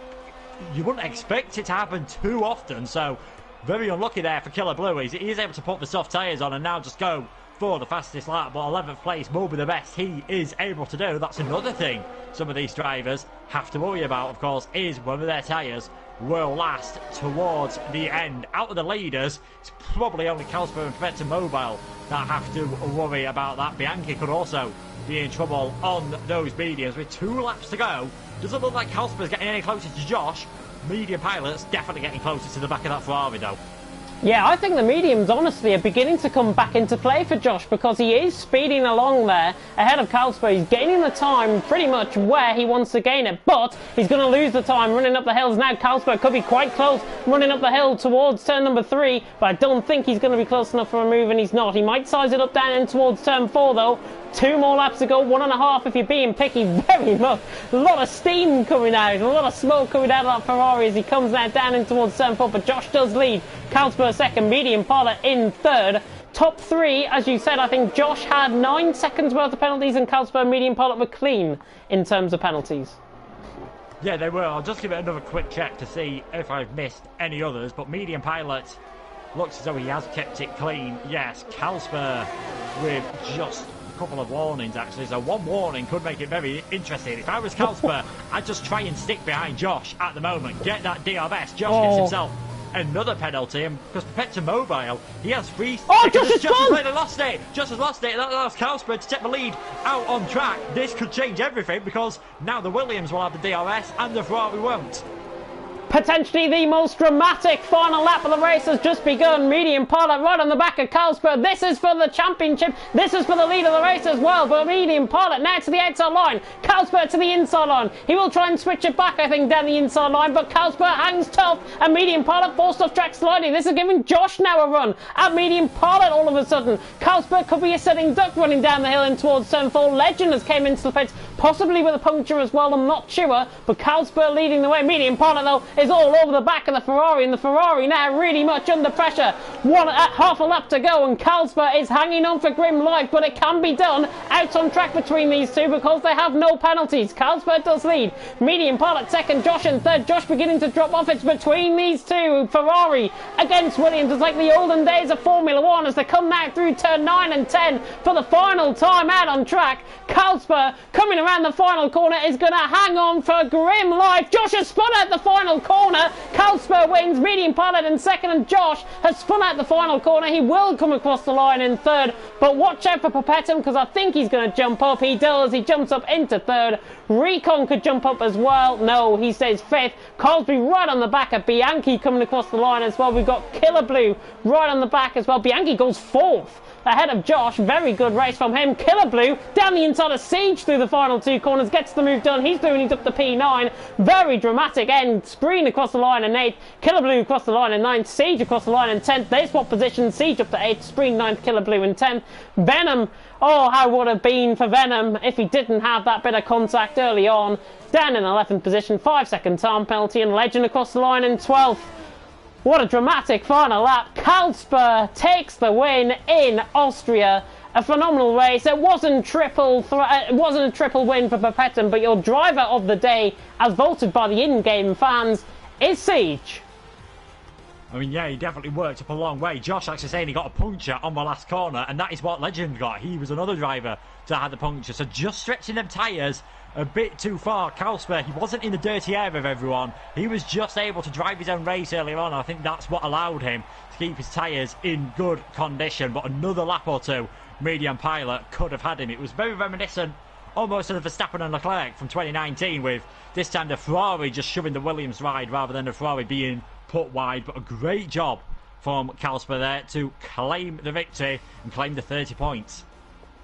You wouldn't expect it to happen too often, so very unlucky there for Killer Blue. He is able to put the soft tyres on and now just go for the fastest lap, but 11th place will be the best he is able to do. That's another thing some of these drivers have to worry about, of course, is whether their tyres will last towards the end. Out of the leaders, it's probably only Kalsper and Feta Mobile that have to worry about that. Bianchi could also be in trouble on those mediums. With 2 laps to go, doesn't look like Kalsper's getting any closer to Josh. Medium Pilot's definitely getting closer to the back of that Ferrari, though. Yeah, I think the mediums, honestly, are beginning to come back into play for Josh, because he is speeding along there ahead of Kalsper. He's gaining the time pretty much where he wants to gain it, but he's going to lose the time running up the hills. Now Kalsper could be quite close running up the hill towards turn number 3, but I don't think he's going to be close enough for a move, and he's not. He might size it up down in towards turn 4, though. 2 more laps to go, 1.5 if you're being picky. Very much. A lot of steam coming out, a lot of smoke coming out of that Ferrari as he comes now down in towards turn 4, but Josh does lead. Kalsper second, Medium Pilot in third. Top 3, as you said, I think Josh had 9 seconds worth of penalties, and Kalsper and Medium Pilot were clean in terms of penalties. Yeah, they were. I'll just give it another quick check to see if I've missed any others, but Medium Pilot looks as though he has kept it clean. Yes, Kalsper with just couple of warnings, actually. So one warning could make it very interesting. If I was Carlsberg, I'd just try and stick behind Josh at the moment. Get that DRS. Josh gets himself another penalty, and because Pepetta Mobile, he has free. Oh, Josh has lost it. Josh has lost it, and that allows Carlsberg to take the lead out on track. This could change everything because now the Williams will have the DRS and the Ferrari won't. Potentially the most dramatic final lap of the race has just begun. Medium Pilot right on the back of Carlsberg. This is for the championship. This is for the lead of the race as well. But Medium Pilot now to the outside line. Carlsberg to the inside line. He will try and switch it back, I think, down the inside line. But Carlsberg hangs tough. And Medium Pilot forced off track slightly. This is giving Josh now a run at Medium Pilot all of a sudden. Carlsberg could be a sitting duck running down the hill and towards turn 4. Legend has came into the pits, possibly with a puncture as well. I'm not sure. But Carlsberg leading the way. Medium Pilot, though, is all over the back of the Ferrari, and the Ferrari now really much under pressure. Half a lap to go, and Carlsberg is hanging on for grim life, but it can be done out on track between these two because they have no penalties. Carlsberg does lead. Medium Pilot second, Josh in third. Josh beginning to drop off. It's between these two. Ferrari against Williams. It's like the olden days of Formula 1 as they come now through turn 9 and 10 for the final time out on track. Carlsberg coming around the final corner is going to hang on for grim life. Josh has spun out the final corner. Carlsberg wins. Medium Pilot in second, and Josh has spun out the final corner. He will come across the line in third, but watch out for Papetum because I think he's going to jump up. He does. He jumps up into third. Recon could jump up as well. No, he stays fifth. Colsby right on the back of Bianchi coming across the line as well. We've got Killer Blue right on the back as well. Bianchi goes fourth ahead of Josh. Very good race from him. Killer Blue down the inside of Siege through the final two corners, gets the move done. He's up the P9. Very dramatic end. Spreen across the line in 8th. Killer Blue across the line in 9th. Siege across the line in 10th. They swap positions. Siege up to 8th. Spreen 9th. Killer Blue in 10th. Venom. Oh, how would it have been for Venom if he didn't have that bit of contact early on. Down in 11th position. 5-second time penalty, and Legend across the line in 12th. What a dramatic final lap. Carlsberg takes the win in Austria. A phenomenal race. It wasn't a triple win for Papetum, but your driver of the day, as voted by the in-game fans, is Siege. I mean, yeah, he definitely worked up a long way. Josh actually saying he got a puncture on the last corner, and that is what Legend got. He was another driver that had the puncture. So just stretching them tyres a bit too far. Carlsberg, he wasn't in the dirty air of everyone. He was just able to drive his own race earlier on. I think that's what allowed him to keep his tyres in good condition. But another lap or two, Medium Pilot could have had him. It was very reminiscent almost of Verstappen and Leclerc from 2019, with this time the Ferrari just shoving the Williams wide rather than the Ferrari being put wide. But a great job from Carlsberg there to claim the victory and claim the 30 points.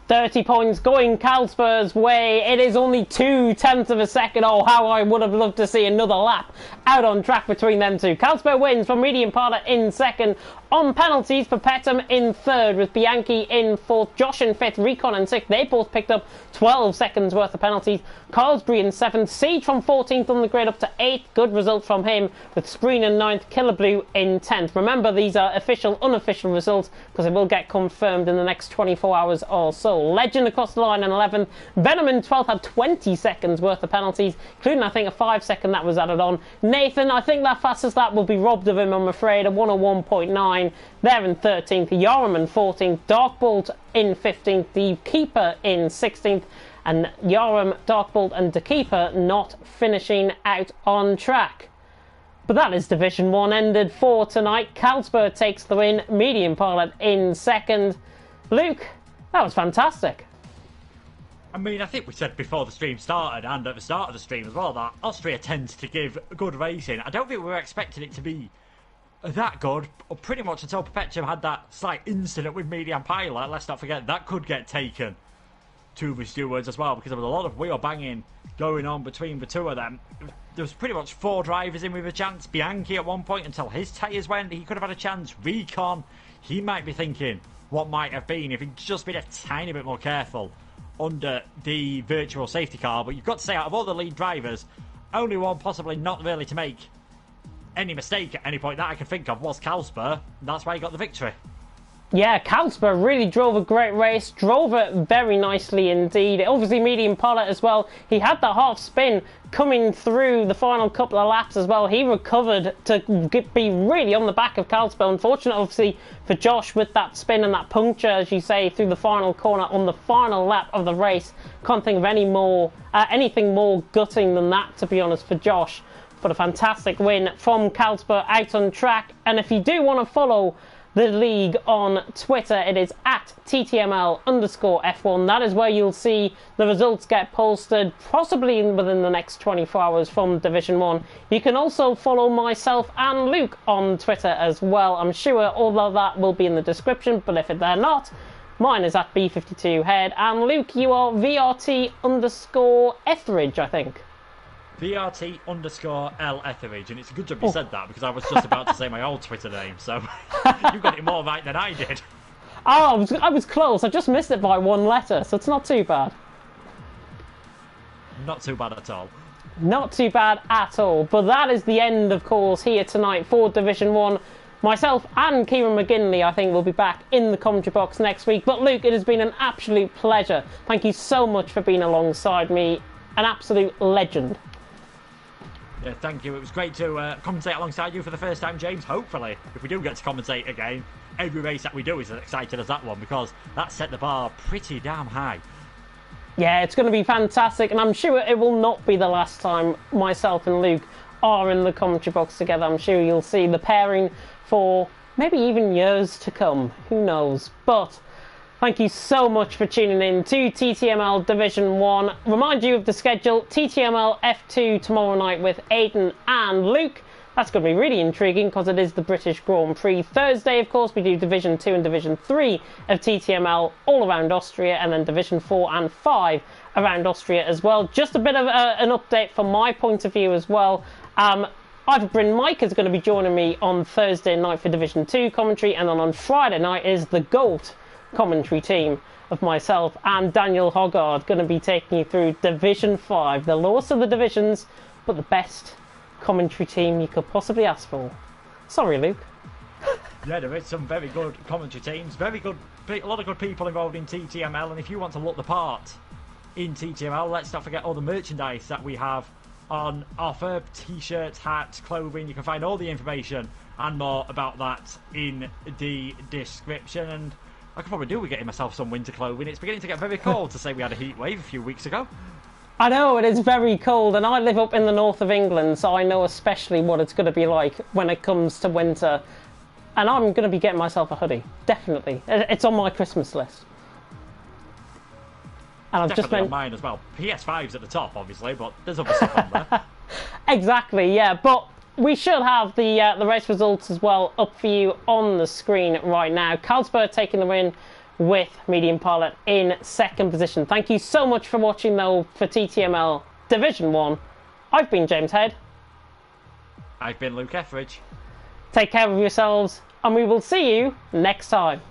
30 points going Carlsberg's way. It is only 0.2 of a second. Oh, how I would have loved to see another lap out on track between them two. Carlsberg wins from Medium Pilot in second. On penalties, Papetum in third with Bianchi in fourth. Josh in fifth, Recon in sixth. They both picked up 12 seconds worth of penalties. Carlsbury in seventh. Siege from 14th on the grid up to 8th. Good result from him with Spreen in 9th. Killer Blue in 10th. Remember, these are official, unofficial results because it will get confirmed in the next 24 hours or so. Legend across the line in 11th. Venom in 12th had 20 seconds worth of penalties, including I think a 5-second that was added on. Nathan, I think that fastest lap will be robbed of him, I'm afraid, a 101.9. There in 13th. Yoram in 14th. Darkbolt in 15th. The Keeper in 16th. And Yoram, Darkbolt and the Keeper not finishing out on track. But that is Division 1 ended for tonight. Carlsberg takes the win. Medium Pilot in second. Luke, that was fantastic. I mean, I think we said before the stream started and at the start of the stream as well that Austria tends to give good racing. I don't think we were expecting it to be that good, pretty much until Perpetuum had that slight incident with Medium Pilot. Let's not forget that could get taken to the stewards as well, because there was a lot of wheel banging going on between the two of them. There was pretty much 4 drivers in with a chance. Bianchi at one point, until his tyres went, he could have had a chance. Recon, he might be thinking what might have been if he'd just been a tiny bit more careful under the virtual safety car. But you've got to say, out of all the lead drivers, only one possibly not really to make any mistake at any point that I can think of was Carlsberg. That's why he got the victory. Yeah, Carlsberg really drove a great race, drove it very nicely indeed. Obviously, medium pilot as well. He had that half spin coming through the final couple of laps as well. He recovered to be really on the back of Carlsberg. Unfortunate, obviously, for Josh with that spin and that puncture, as you say, through the final corner on the final lap of the race. Can't think of anything more gutting than that, to be honest, for Josh. But a fantastic win from Carlsberg out on track. And if you do want to follow the league on Twitter, it is at TTML_F1. That is where you'll see the results get posted, possibly within the next 24 hours from Division 1. You can also follow myself and Luke on Twitter as well. I'm sure all of that will be in the description, but if they're not, mine is at B52Head. And Luke, you are VRT_Etheridge, I think. VRT_L Etheridge, and it's a good job you said that because I was just about to say my old Twitter name, so you got it more right than I did. Oh, I was close. I just missed it by one letter, so it's not too bad. Not too bad at all. Not too bad at all. But that is the end, of course, here tonight for Division 1. Myself and Kieran McGinley, I think, will be back in the commentary box next week. But Luke, it has been an absolute pleasure. Thank you so much for being alongside me. An absolute legend. Yeah, thank you. It was great to commentate alongside you for the first time, James. Hopefully, if we do get to commentate again, every race that we do is as exciting as that one, because that set the bar pretty damn high. Yeah, it's going to be fantastic, and I'm sure it will not be the last time myself and Luke are in the commentary box together. I'm sure you'll see the pairing for maybe even years to come. Who knows? But thank you so much for tuning in to TTML Division 1. Remind you of the schedule, TTML F2 tomorrow night with Aidan and Luke. That's going to be really intriguing because it is the British Grand Prix. Thursday, of course, we do Division 2 and Division 3 of TTML all around Austria, and then Division 4 and 5 around Austria as well. Just a bit of an update from my point of view as well. Ivor Bryn Mike is going to be joining me on Thursday night for Division 2 commentary, and then on Friday night is the GOAT commentary team of myself and Daniel Hoggard going to be taking you through Division 5, the lowest of the divisions, but the best commentary team you could possibly ask for. Sorry, Luke. Yeah, there is some very good commentary teams, a lot of good people involved in TTML, and if you want to look the part in TTML, let's not forget all the merchandise that we have on offer, t-shirts, hats, clothing. You can find all the information and more about that in the description. And I could probably do with getting myself some winter clothing. It's beginning to get very cold, to say we had a heat wave a few weeks ago. I know, it is very cold, and I live up in the north of England, so I know especially what it's going to be like when it comes to winter. And I'm going to be getting myself a hoodie, definitely. It's on my Christmas list. And I've just on mine as well. PS5's at the top, obviously, but there's other stuff on there. Exactly, yeah, but we should have the race results as well up for you on the screen right now. Carlsberg taking the win with medium pilot in second position. Thank you so much for watching, though, for TTML Division 1. I've been James Head. I've been Luke Etheridge. Take care of yourselves, and we will see you next time.